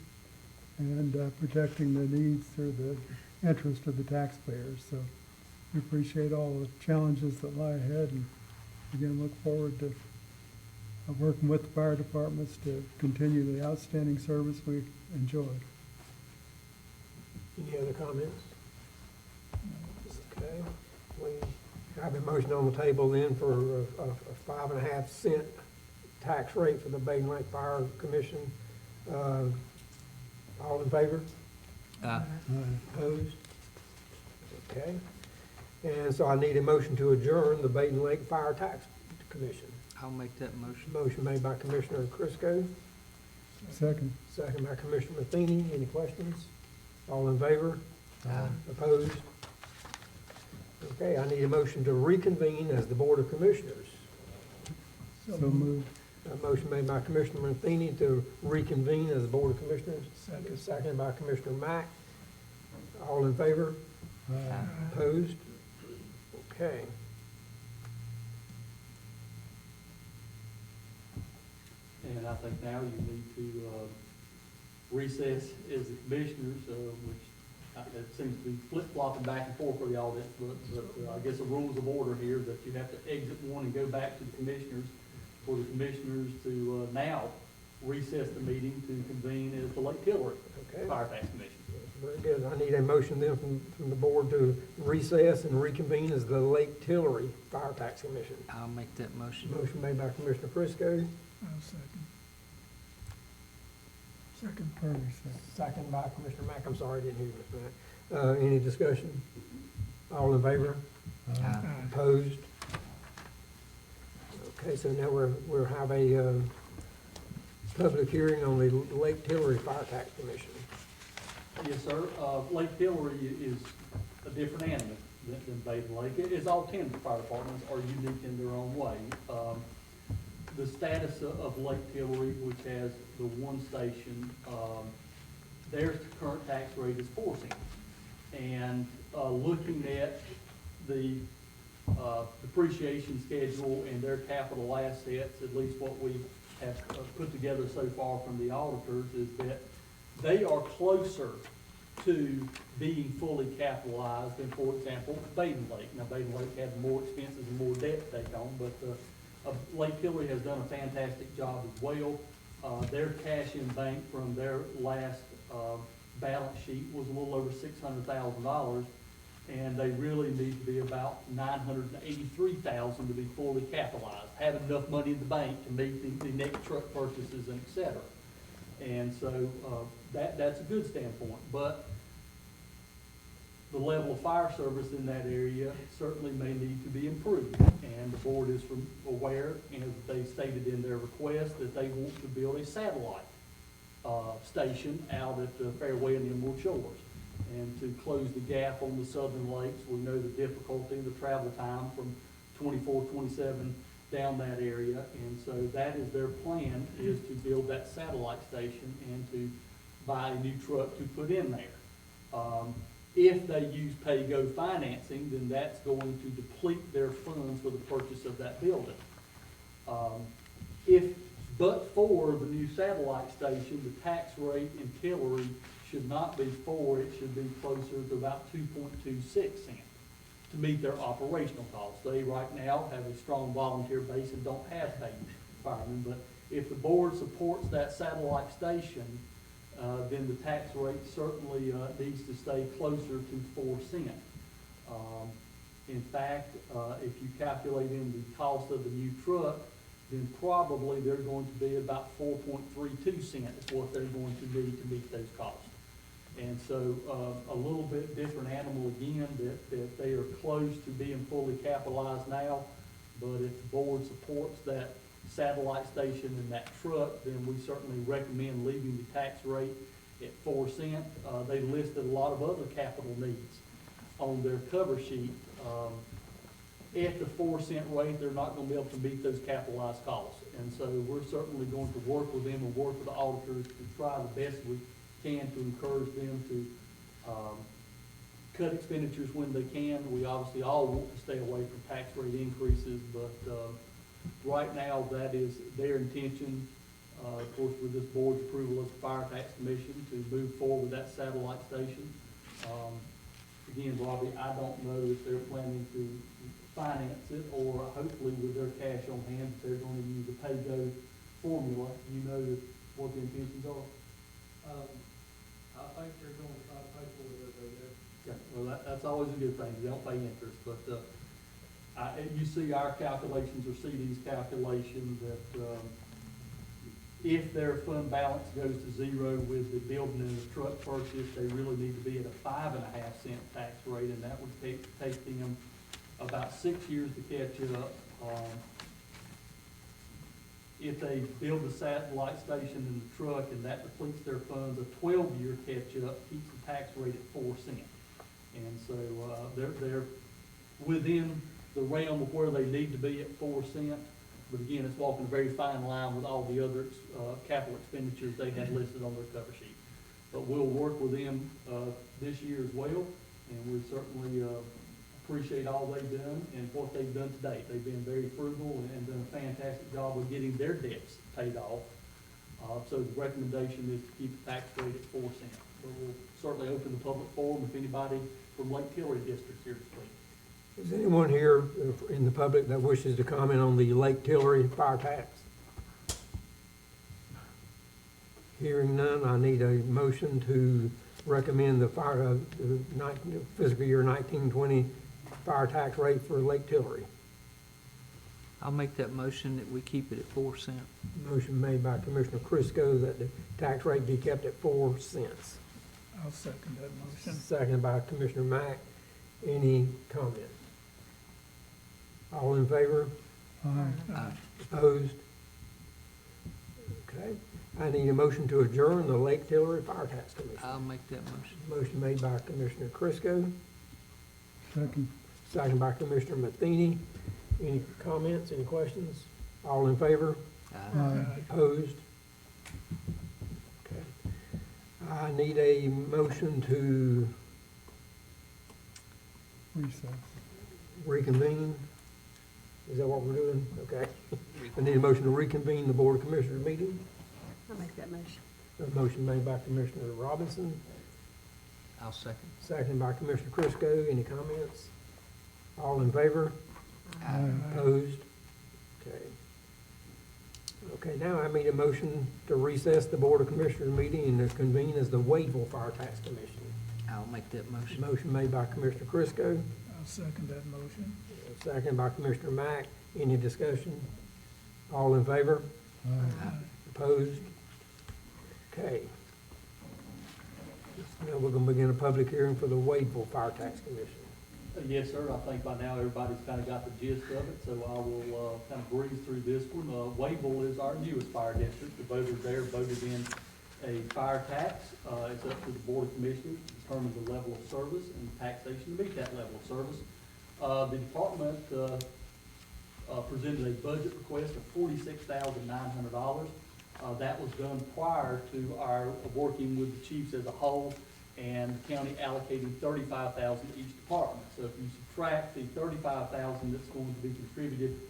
and protecting the needs or the interest of the taxpayers. So we appreciate all the challenges that lie ahead, and again, look forward to working with the fire departments to continue the outstanding service we enjoyed. Any other comments? Okay, we have a motion on the table then for a 5.5 cent tax rate for the Baden Lake Fire Commission. All in favor? Opposed? Okay. And so I need a motion to adjourn the Baden Lake Fire Tax Commission. I'll make that motion. Motion made by Commissioner Crisco, Second. second by Commissioner Matheny. Any questions? All in favor? Opposed? Okay, I need a motion to reconvene as the Board of Commissioners. So moved. A motion made by Commissioner Matheny to reconvene as the Board of Commissioners. Second by Commissioner Mack. All in favor? Opposed? Okay. And I think now you need to recess as the commissioners, which it seems to be flip-flopping back and forth for the audit, but I guess the rules of order here that you have to exit one and go back to the commissioners, for the commissioners to now recess the meeting to convene as the Lake Tillery Okay. Fire Tax Commission. Very good. I need a motion then from the board to recess and reconvene as the Lake Tillery Fire Tax Commission. I'll make that motion. Motion made by Commissioner Crisco, I'll second. Second. First, second. second by Commissioner Mack. I'm sorry, I didn't hear you, Mr. Mack. Any discussion? All in favor? Opposed? Okay, so now we'll have a public hearing on the Lake Tillery Fire Tax Commission. Yes, sir. Lake Tillery is a different animal than Baden Lake. It's all 10 fire departments are unique in their own way. The status of Lake Tillery, which has the one station, their current tax rate is 4 cents. And looking at the depreciation schedule and their capital assets, at least what we have put together so far from the auditors, is that they are closer to being fully capitalized than, for example, Baden Lake. Now, Baden Lake had more expenses and more debt to take on, but Lake Tillery has done a fantastic job as well. Their cash in bank from their last balance sheet was a little over $600,000, and they really need to be about $983,000 to be fully capitalized, have enough money in the bank to meet the next truck purchases and et cetera. And so that's a good standpoint, but the level of fire service in that area certainly may need to be improved. And the board is aware, and they stated in their request that they want to build a satellite station out at the Fairway and Emerald Shores. And to close the gap on the southern lakes, we know the difficulty, the travel time from 24, 27 down that area. And so that is their plan, is to build that satellite station and to buy a new truck to put in there. If they use pay-go financing, then that's going to deplete their funds for the purchase of that building. But for the new satellite station, the tax rate in Tillery should not be 4, it should be closer to about 2.26 cents to meet their operational costs. They right now have a strong volunteer base and don't have paid firemen, but if the board supports that satellite station, then the tax rate certainly needs to stay closer to 4 cents. In fact, if you calculate in the cost of the new truck, then probably they're going to be about 4.32 cents is what they're going to need to meet those costs. And so a little bit different animal again, that they are close to being fully capitalized now, but if the board supports that satellite station and that truck, then we certainly recommend leaving the tax rate at 4 cents. They listed a lot of other capital needs on their cover sheet. At the 4 cent rate, they're not gonna be able to meet those capitalized costs. And so we're certainly going to work with them and work with the auditors to try the best we can to encourage them to cut expenditures when they can. We obviously all want to stay away from tax rate increases, but right now that is their intention. Of course, with this board's approval of the Fire Tax Commission to move forward with that satellite station. Again, Robbie, I don't know if they're planning to finance it, or hopefully with their cash on hand, if they're going to use a pay-go formula. You know what the intentions are? I think they're going to try to pay for it over there. Yeah, well, that's always a good thing. They don't pay interest, but you see our calculations or see these calculations that If their fund balance goes to zero with the building and the truck purchase, they really need to be at a 5.5 cent tax rate, and that would take them about 6 years to catch up. If they build a satellite station in the truck and that depletes their funds, a 12-year catch-up keeps the tax rate at 4 cents. And so, they're within the realm of where they need to be at 4 cents. But again, it's walking a very fine line with all the other, capital expenditures they had listed on their cover sheet. But we'll work with them, this year as well, and we certainly, appreciate all they've done and what they've done to date. They've been very frugal and done a fantastic job of getting their debts paid off. So the recommendation is to keep the tax rate at 4 cents. But we'll certainly open the public forum if anybody from Lake Tillery District here to speak. Is anyone here in the public that wishes to comment on the Lake Tillery fire tax? Hearing none, I need a motion to recommend the fiscal year 1920 fire tax rate for Lake Tillery. I'll make that motion that we keep it at 4 cents. Motion made by Commissioner Crisco that the tax rate be kept at 4 cents. I'll second that motion. Seconded by Commissioner Mack. Any comment? All in favor? Aye. Opposed? Okay. I need a motion to adjourn the Lake Tillery Fire Tax Commission. I'll make that motion. Motion made by Commissioner Crisco, Second. seconded by Commissioner Matheny. Any comments, any questions? All in favor? Aye. Opposed? Okay. I need a motion to Recess. reconvene. Is that what we're doing? Okay. I need a motion to reconvene the Board of Commissioners meeting. I'll make that motion. A motion made by Commissioner Robinson, I'll second. seconded by Commissioner Crisco. Any comments? All in favor? Aye. Opposed? Okay. Okay, now I need a motion to recess the Board of Commissioners meeting and to convene as the Wadeville Fire Tax Commission. I'll make that motion. Motion made by Commissioner Crisco, I'll second that motion. seconded by Commissioner Mack. Any discussion? All in favor? Aye. Opposed? Okay. Now we're gonna begin a public hearing for the Wadeville Fire Tax Commission. Yes, sir. I think by now everybody's kind of got the gist of it, so I will kind of breeze through this one. Wadeville is our newest fire district. The voters there voted in a fire tax. It's up to the Board of Commissioners to determine the level of service and taxation to meet that level of service. The department presented a budget request of $46,900. That was done prior to our working with the chiefs as a whole and the county allocating $35,000 to each department. So if you subtract the $35,000 that's going to be contributed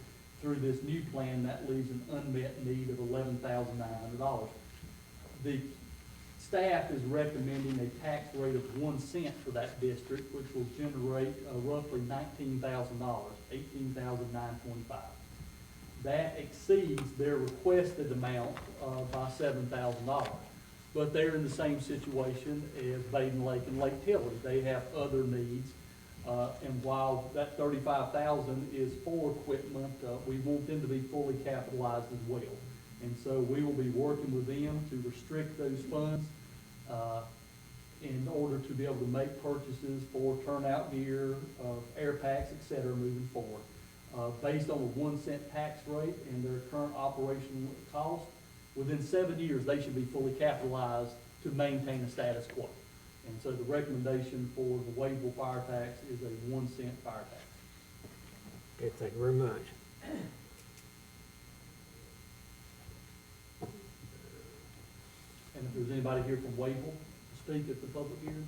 through this new plan, that leaves an unmet need of $11,900. The staff is recommending a tax rate of 1 cent for that district, which will generate roughly $19,000, $18,925. That exceeds their requested amount by $7,000. But they're in the same situation as Baden Lake and Lake Tillery. They have other needs. And while that $35,000 is for equipment, we want them to be fully capitalized as well. And so we will be working with them to restrict those funds in order to be able to make purchases for turnout gear, air packs, et cetera, moving forward. Based on a 1 cent tax rate and their current operational cost, within 7 years, they should be fully capitalized to maintain the status quo. And so the recommendation for the Wadeville fire tax is a 1 cent fire tax. Okay, thank you very much. And if there's anybody here from Wadeville to speak at the public hearing?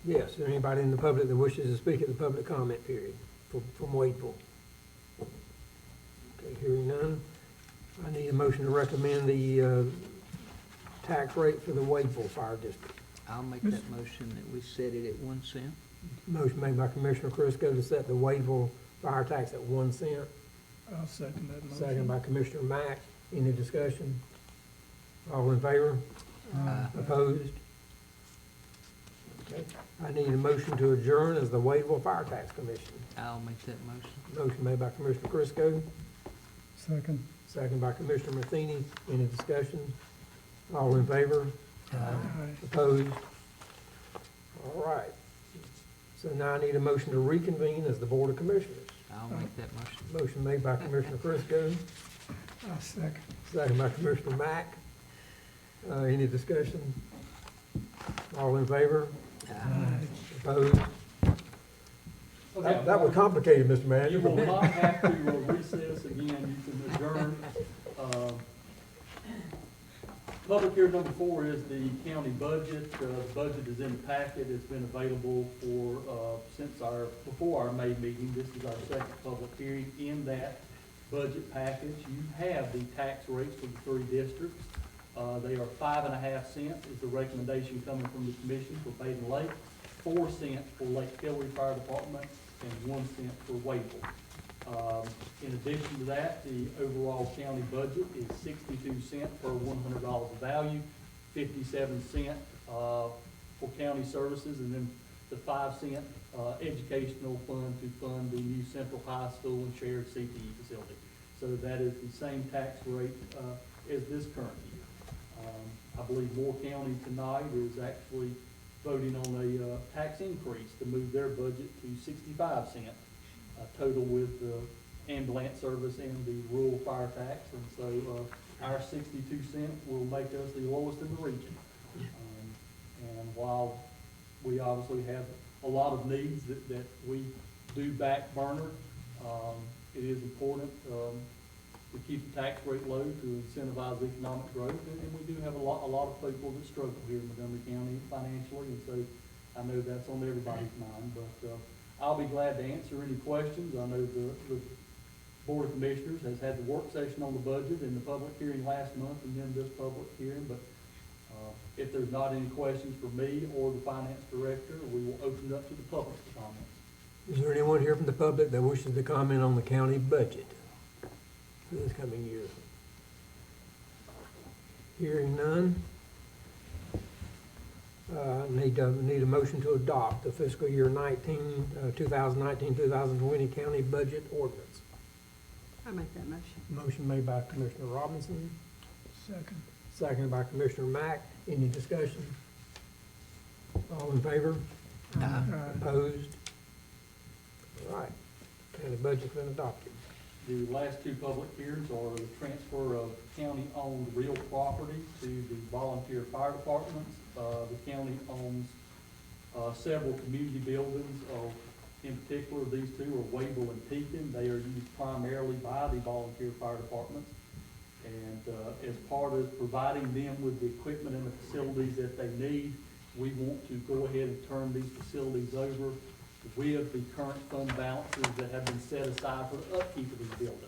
Yes, is there anybody in the public that wishes to speak at the public comment period from Wadeville? Okay, hearing none. I need a motion to recommend the tax rate for the Wadeville Fire District. I'll make that motion that we set it at 1 cent. Motion made by Commissioner Crisco to set the Wadeville fire tax at 1 cent. I'll second that motion. Second by Commissioner Mack. Any discussion? All in favor? Aye. Opposed? Okay. I need a motion to adjourn as the Wadeville Fire Tax Commission. I'll make that motion. Motion made by Commissioner Crisco, Second. Second by Commissioner Matheny. Any discussion? All in favor? Opposed? All right. So now I need a motion to reconvene as the Board of Commissioners. I'll make that motion. Motion made by Commissioner Crisco, I'll second. second by Commissioner Mack. Any discussion? All in favor? Opposed? Okay, That was complicated, Mr. You Manager. will not have to recess again, you can adjourn. Public hearing number 4 is the county budget. The budget is in the packet, it's been available before our May meeting. This is our second public hearing. In that budget package, you have the tax rates for the 3 districts. They are 5.5 cents is the recommendation coming from the commission for Baden Lake, 4 cents for Lake Hillary Fire Department, and 1 cent for Wayville. In addition to that, the overall county budget is 62 cents per $100 of value, 57 cents for county services, and then the 5-cent educational fund to fund the new Central High School and shared CTE facility. So that is the same tax rate as this current year. I believe Moore County tonight is actually voting on a tax increase to move their budget to 65 cents total with the ambulance service and the rural fire tax. And so our 62 cents will make us the lowest in the region. And while we obviously have a lot of needs that we do back burner, it is important to keep the tax rate low to incentivize economic growth. And we do have a lot of people that struggle here in Montgomery County financially, and so I know that's on everybody's mind. But I'll be glad to answer any questions. I know the Board of Commissioners has had the work session on the budget and the public hearing last month, and then this public hearing. But if there's not any questions for me or the finance director, we will open it up to the public for comments. Is there anyone here from the public that wishes to comment on the county budget for this coming year? Hearing none. Need a motion to adopt the fiscal year 2019-2020 county budget ordinance. I make that motion. Motion made by Commissioner Robinson, Second. seconded by Commissioner Mack. Any discussion? All in favor? Opposed? All right. County budget's been adopted. The last 2 public hearings are the transfer of county-owned real property to the volunteer fire departments. The county owns several community buildings. In particular, these 2 are Wayville and Pekin. They are used primarily by the volunteer fire departments. And as part of providing them with the equipment and the facilities that they need, we want to go ahead and turn these facilities over with the current fund balances that have been set aside for the upkeep of these buildings.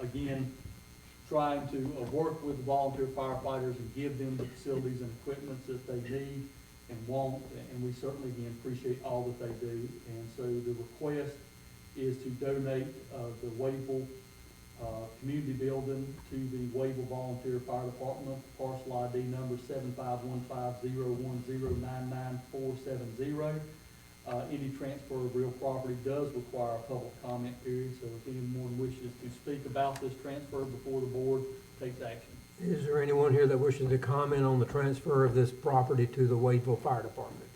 Again, trying to work with the volunteer firefighters and give them the facilities and equipment that they need and want, and we certainly, again, appreciate all that they do. And so the request is to donate the Wayville community building to the Wayville Volunteer Fire Department, parcel ID number 751501099470. Any transfer of real property does require a public comment period, so if anyone wishes to speak about this transfer before the board takes action. Is there anyone here that wishes to comment on the transfer of this property to the Wayville Fire Department?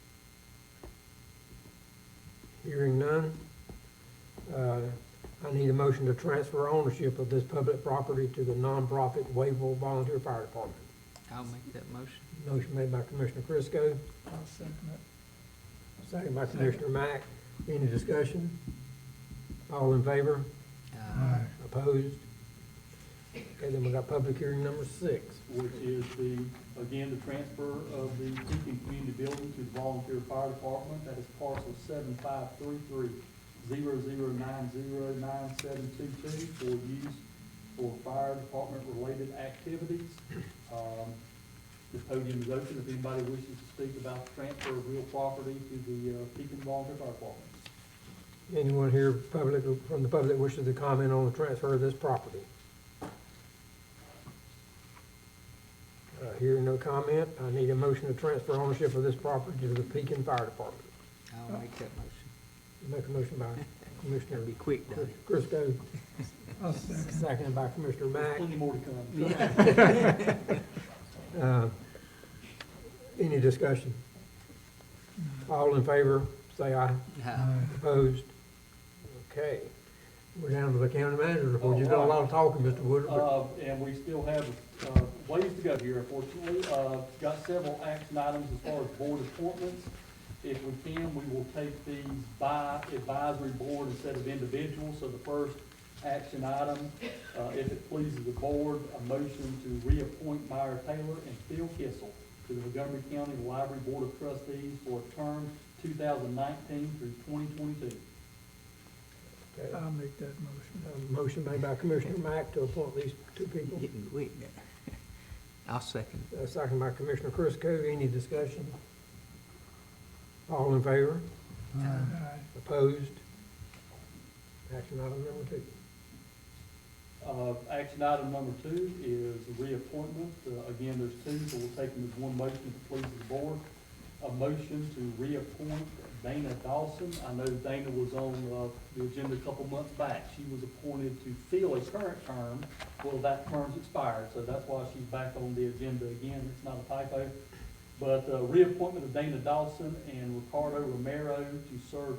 Hearing none. I need a motion to transfer ownership of this public property to the nonprofit Wayville Volunteer Fire Department. I'll make that motion. Motion made by Commissioner Crisco, I'll second it. second by Commissioner Mack. Any discussion? All in favor? Opposed? Okay, then we got public hearing number 6. Which is again, the transfer of the Pekin Community Building to the Volunteer Fire Department. That is parcel 753300909722 for use for fire department related activities. The podium is open if anybody wishes to speak about the transfer of real property to the Pekin Volunteer Fire Department. Anyone here from the public wishes to comment on the transfer of this property? Hearing no comment, I need a motion to transfer ownership of this property to the Pekin Fire Department. I'll make that motion. Make a motion by Commissioner Be quick, Donnie. Crisco, I'll second. Seconded by Commissioner There's Mack. plenty more to come. Any discussion? All in favor, say aye. Opposed? Okay. We're down to the county manager's report. You've done a lot of talking, Mr. Woodard, but And we still have, ways to go here, unfortunately. Got several action items as far as board appointments. If we can, we will take these by advisory board instead of individual. So the first action item, if it pleases the board, a motion to reappoint Myra Taylor and Phil Kissel to the Montgomery County Library Board of Trustees for a term 2019 through 2022. okay. I'll make that motion. Motion made by Commissioner Mack to appoint these two people. Getting quick. I'll second. Second by Commissioner Crisco. Any discussion? All in favor? Opposed? Action item number 2. Action item number 2 is reappointment. Again, there's 2, so we'll take them as one motion to please the board. A motion to reappoint Dana Dawson. I know Dana was on the agenda a couple months back. She was appointed to fill a current term. Well, that term's expired, so that's why she's back on the agenda again. It's not a typo. But reappointment of Dana Dawson and Ricardo Romero to serve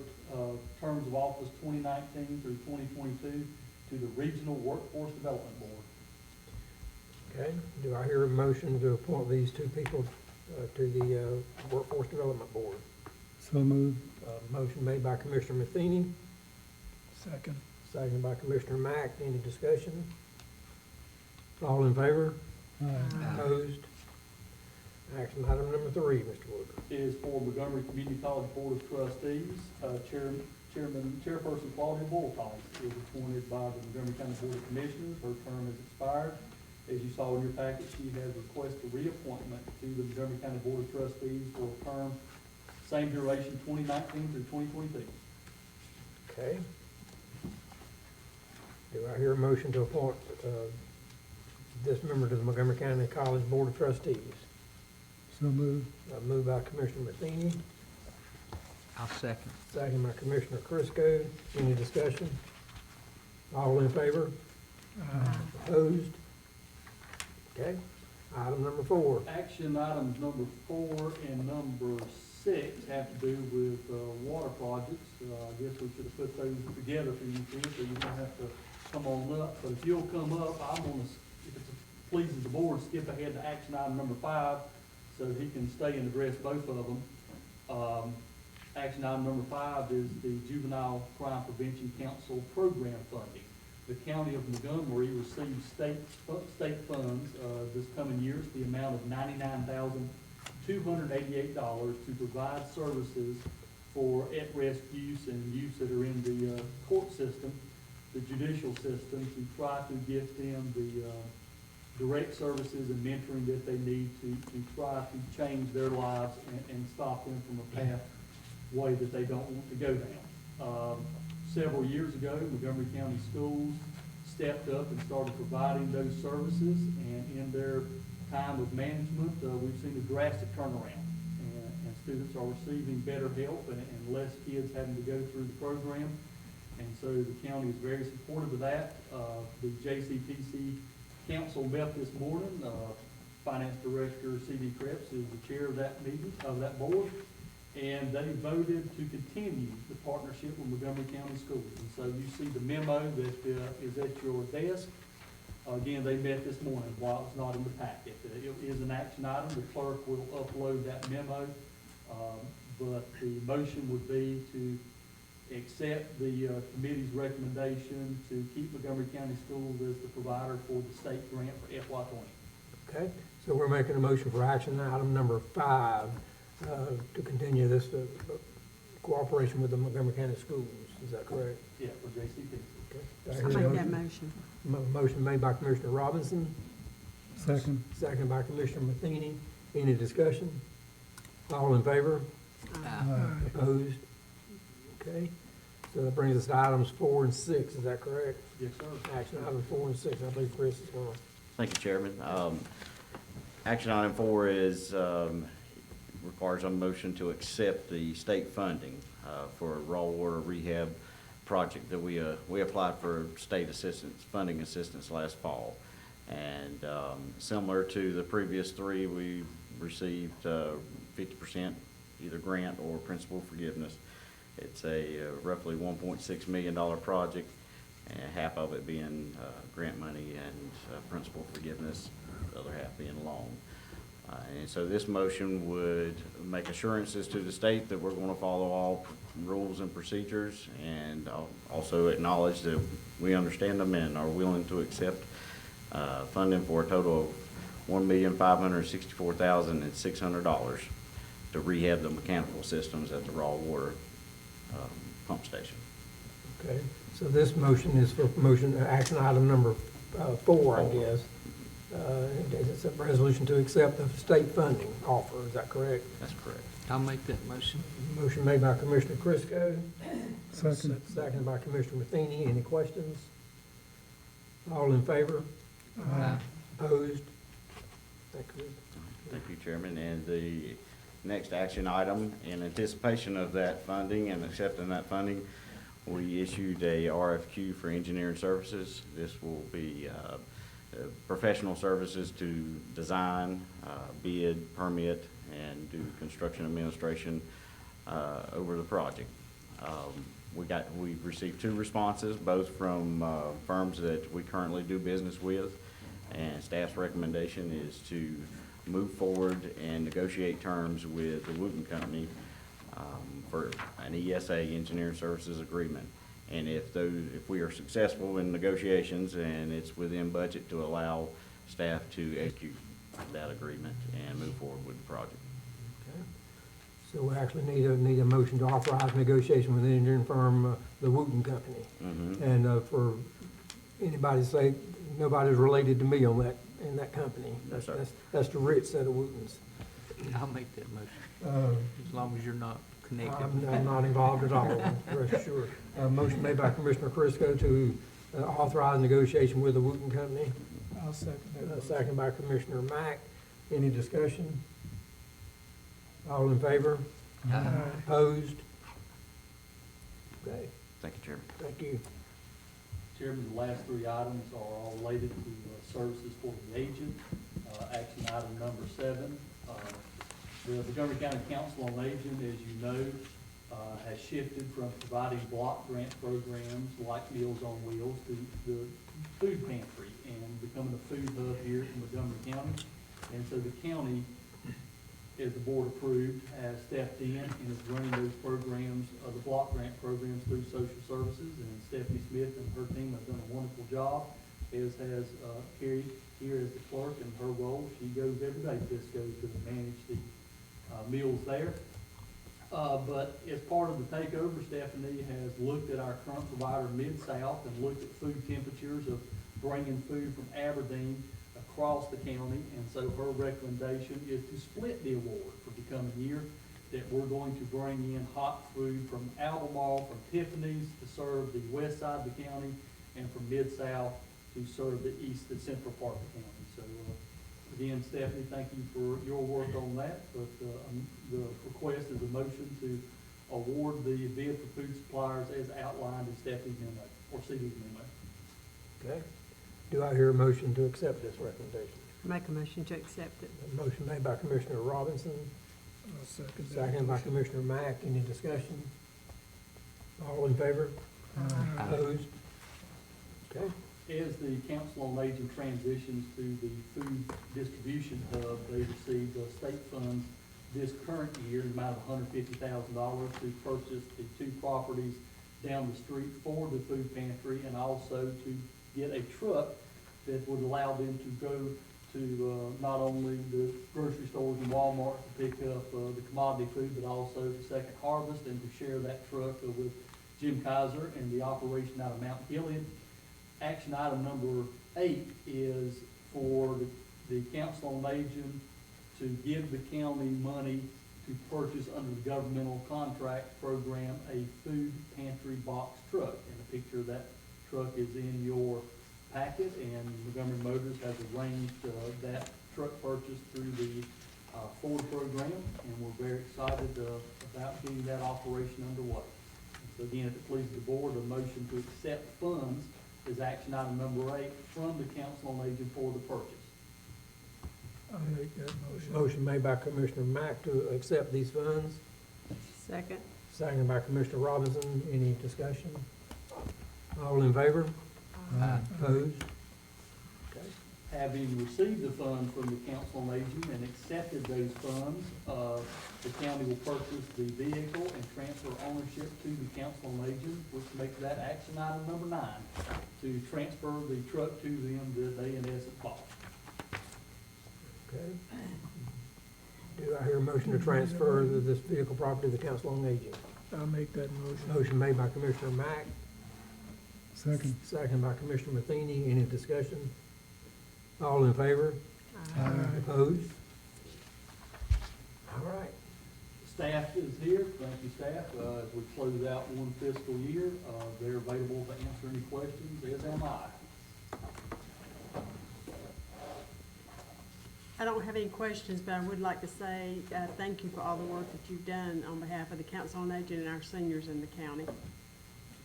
terms of office 2019 through 2022 to the Regional Workforce Development Board. Okay, do I hear a motion to appoint these two people to the Workforce Development Board? So moved. Motion made by Commissioner Matheny, Second. seconded by Commissioner Mack. Any discussion? All in favor? Opposed? Action item number 3, Mr. Woodard. Is for Montgomery Community College Board of Trustees. Chairperson Claudia Bulltice is appointed by the Montgomery County Board of Commissioners. Her term has expired. As you saw in your packet, she has requested reappointment to the Montgomery County Board of Trustees for a term, same duration, 2019 through 2022. Okay. Do I hear a motion to appoint this member to the Montgomery County College Board of Trustees? So moved. Moved by Commissioner Matheny, I'll second. seconded by Commissioner Crisco. Any discussion? All in favor? Opposed? Okay. Item number 4. Action items number 4 and number 6 have to do with water projects. I guess we should have put those together for you, Chief, so you don't have to come on up. But if you'll come up, I'm gonna, if it pleases the board, skip ahead to action item number 5 so that he can stay and address both of them. Action item number 5 is the Juvenile Crime Prevention Council program funding. The County of Montgomery receives state funds this coming year to the amount of $99,288 to provide services for at-risk youth and youths that are in the court system, the judicial system, to try to get them the direct services and mentoring that they need to try to change their lives and stop them from a pathway that they don't want to go down. Several years ago, Montgomery County Schools stepped up and started providing those services, and in their time of management, we've seen a drastic turnaround, and students are receiving better help and less kids having to go through the program, and so the county is very supportive of that. The JCPC Council met this morning. Finance Director C.D. Krebs is the chair of that meeting, of that board, and they voted to continue the partnership with Montgomery County Schools. And so you see the memo that is at your desk. Again, they met this morning while it's not in the packet. It is an action item. The clerk will upload that memo. But the motion would be to accept the committee's recommendation to keep Montgomery County Schools as the provider for the state grant for FY 20. Okay, so we're making a motion for action item number 5 to continue this cooperation with the Montgomery County Schools. Is that correct? Yeah, for JCP. Okay. Do I I hear a make that motion? motion. Motion made by Commissioner Robinson, Second. seconded by Commissioner Matheny. Any discussion? All in favor? Opposed? Okay, so that brings us to items 4 and 6, is that correct? Yes, sir. Action items 4 and 6, I believe Chris is going to. Thank you, Chairman. Action item 4 is, requires a motion to accept the state funding for raw water rehab project that we applied for state assistance, funding assistance last fall. And similar to the previous three, we received 50% either grant or principal forgiveness. It's a roughly $1.6 million project, and half of it being grant money and principal forgiveness, the other half being loan. And so this motion would make assurances to the state that we're going to follow all rules and procedures, and also acknowledge that we understand them and are willing to accept funding for a total of $1,564,600 to rehab the mechanical systems at the raw water pump station. Okay, so this motion is for action item number 4, I guess. It's a resolution to accept the state funding offer, is that correct? That's correct. I'll make that motion. Motion made by Commissioner Crisco. Second. Seconded by Commissioner Matheny. Any questions? All in favor? Opposed? Thank you. Thank you, Chairman. And the next action item, in anticipation of that funding and accepting that funding, we issued a RFQ for engineering services. This will be professional services to design, bid, permit, and do construction administration over the project. We've received 2 responses, both from firms that we currently do business with, and staff's recommendation is to move forward and negotiate terms with the Wooten Company for an ESA, engineering services agreement. And if we are successful in negotiations and it's within budget, to allow staff to execute that agreement and move forward with the project. Okay. So we actually need a motion to authorize negotiation with the engineering firm, the Wooten Company. Mm-hmm. And for anybody to say, nobody's related to me in that company. Yes, sir. That's the rich set of Wootens. I'll make that motion, as long as you're not connected. I'm not involved at all, rest assured. Motion made by Commissioner Crisco to authorize negotiation with the Wooten Company. I'll second that. Second by Commissioner Mack. Any discussion? All in favor? Opposed? Okay, Thank you, Chairman. thank you. Chairman, the last 3 items are all related to services for the agent. Action item number 7, the Montgomery County Council on Aging, as you know, has shifted from providing block grant programs like Meals on Wheels to the food pantry and becoming a food hub here in Montgomery County. And so the county, as the board approved, has stepped in and is running those programs, the block grant programs through social services. And Stephanie Smith and her team have done a wonderful job, as has Carrie here as the clerk in her role. She goes every day to Visco to manage the meals there. But as part of the takeover, Stephanie has looked at our current provider, Mid-South, and looked at food temperatures of bringing food from Aberdeen across the county. And so her recommendation is to split the award for the coming year, that we're going to bring in hot food from Albemarle, from Tiffany's to serve the west side of the county, and from Mid-South to serve the east and central part of the county. So again, Stephanie, thank you for your work on that, but the request is a motion to award the bid for food suppliers as outlined in Stephanie's memo, or CD's memo. Okay. Do I hear a motion to accept this recommendation? Make a motion to accept it. A motion made by Commissioner Robinson, I'll second that. seconded by Commissioner Mack. Any discussion? All in favor? Opposed? Okay. As the Council on Aging transitions to the food distribution hub, they received state funds this current year in the amount of $150,000 to purchase the 2 properties down the street for the food pantry, and also to get a truck that would allow them to go to not only the grocery stores and Walmart to pick up the commodity food, but also the Second Harvest, and to share that truck with Jim Kaiser and the operation out of Mount Gilead. Action item number 8 is for the Council on Aging to give the county money to purchase under the governmental contract program a food pantry box truck. And a picture of that truck is in your packet, and Montgomery Motors has arranged that truck purchase through the Ford program, and we're very excited about getting that operation underway. So again, if it pleases the board, a motion to accept funds is action item number 8 from the Council on Aging for the purchase. I'll make that motion. Motion made by Commissioner Mack to accept these funds, Second. seconded by Commissioner Robinson. Any discussion? All in favor? Opposed? Okay. Having received the funds from the Council on Aging and accepted those funds, the county will purchase the vehicle and transfer ownership to the Council on Aging, which makes that action item number 9, to transfer the truck to them that they in essence bought. Okay. Do I hear a motion to transfer this vehicle property to the Council on Aging? I'll make that motion. Motion made by Commissioner Mack, Second. seconded by Commissioner Matheny. Any discussion? All in favor? Opposed? All right. Staff is here. Thank you, staff. As we close out one fiscal year, they're available to answer any questions, as am I. I don't have any questions, but I would like to say, thank you for all the work that you've done on behalf of the Council on Aging and our seniors in the county.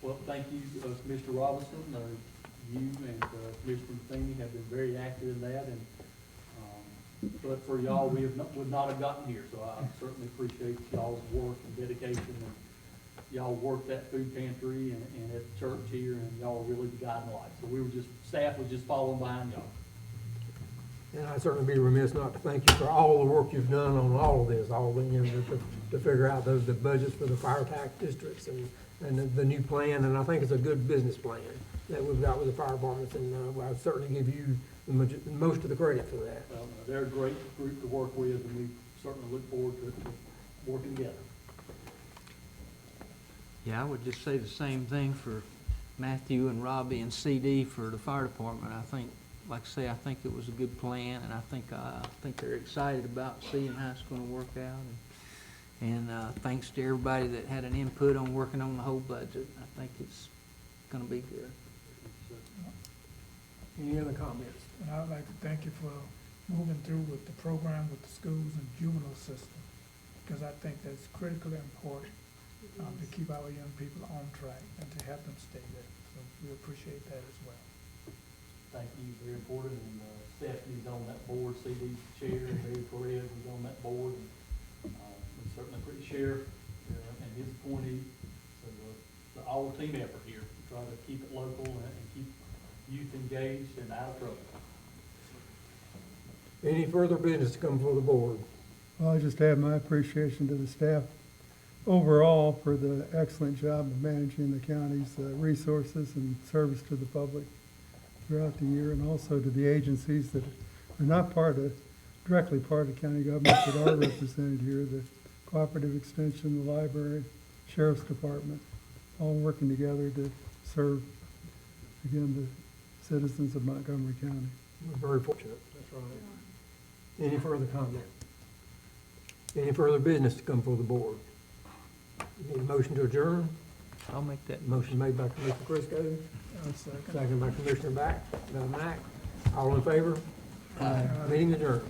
Well, thank you, Mr. Robinson. You and Commissioner Matheny have been very active in that, and but for y'all, would not have gotten here. So I certainly appreciate y'all's work and dedication, and y'all work that food pantry and at the church here, and y'all are really the guiding light. So staff was just following behind y'all. And I'd certainly be remiss not to thank you for all the work you've done on all of this, to figure out the budgets for the fire tax districts and the new plan. And I think it's a good business plan that we've got with the fire departments, and I certainly give you most of the credit for that. Well, they're a great group to work with, and we certainly look forward to working together. Yeah, I would just say the same thing for Matthew and Robbie and CD for the fire department. I think, like I say, I think it was a good plan, and I think they're excited about seeing how it's gonna work out. And thanks to everybody that had an input on working on the whole budget. I think it's gonna be good. Any other comments? And I'd like to thank you for moving through with the program with the schools and juvenile system, because I think that's critically important to keep our young people on track and to help them stay there. So we appreciate that as well. Thank you, very important, and Stephanie's on that board, CD's chair, and Barry Perez is on that board. And we certainly appreciate Sheriff and his appointee, so the all-team effort here, to try to keep it local and keep youth engaged and out of trouble. Any further business to come before the board? Well, I just add my appreciation to the staff overall for the excellent job of managing the county's resources and service to the public throughout the year, and also to the agencies that are not directly part of county government that are represented here, the cooperative extension, the library, sheriff's department, all working together to serve, again, the citizens of Montgomery County. We're very fortunate, that's right. Any further comment? Any further business to come before the board? Need a motion to adjourn? I'll make that Motion made by Commissioner Crisco, I'll second. second by Commissioner Mack. All in favor? Meeting adjourned.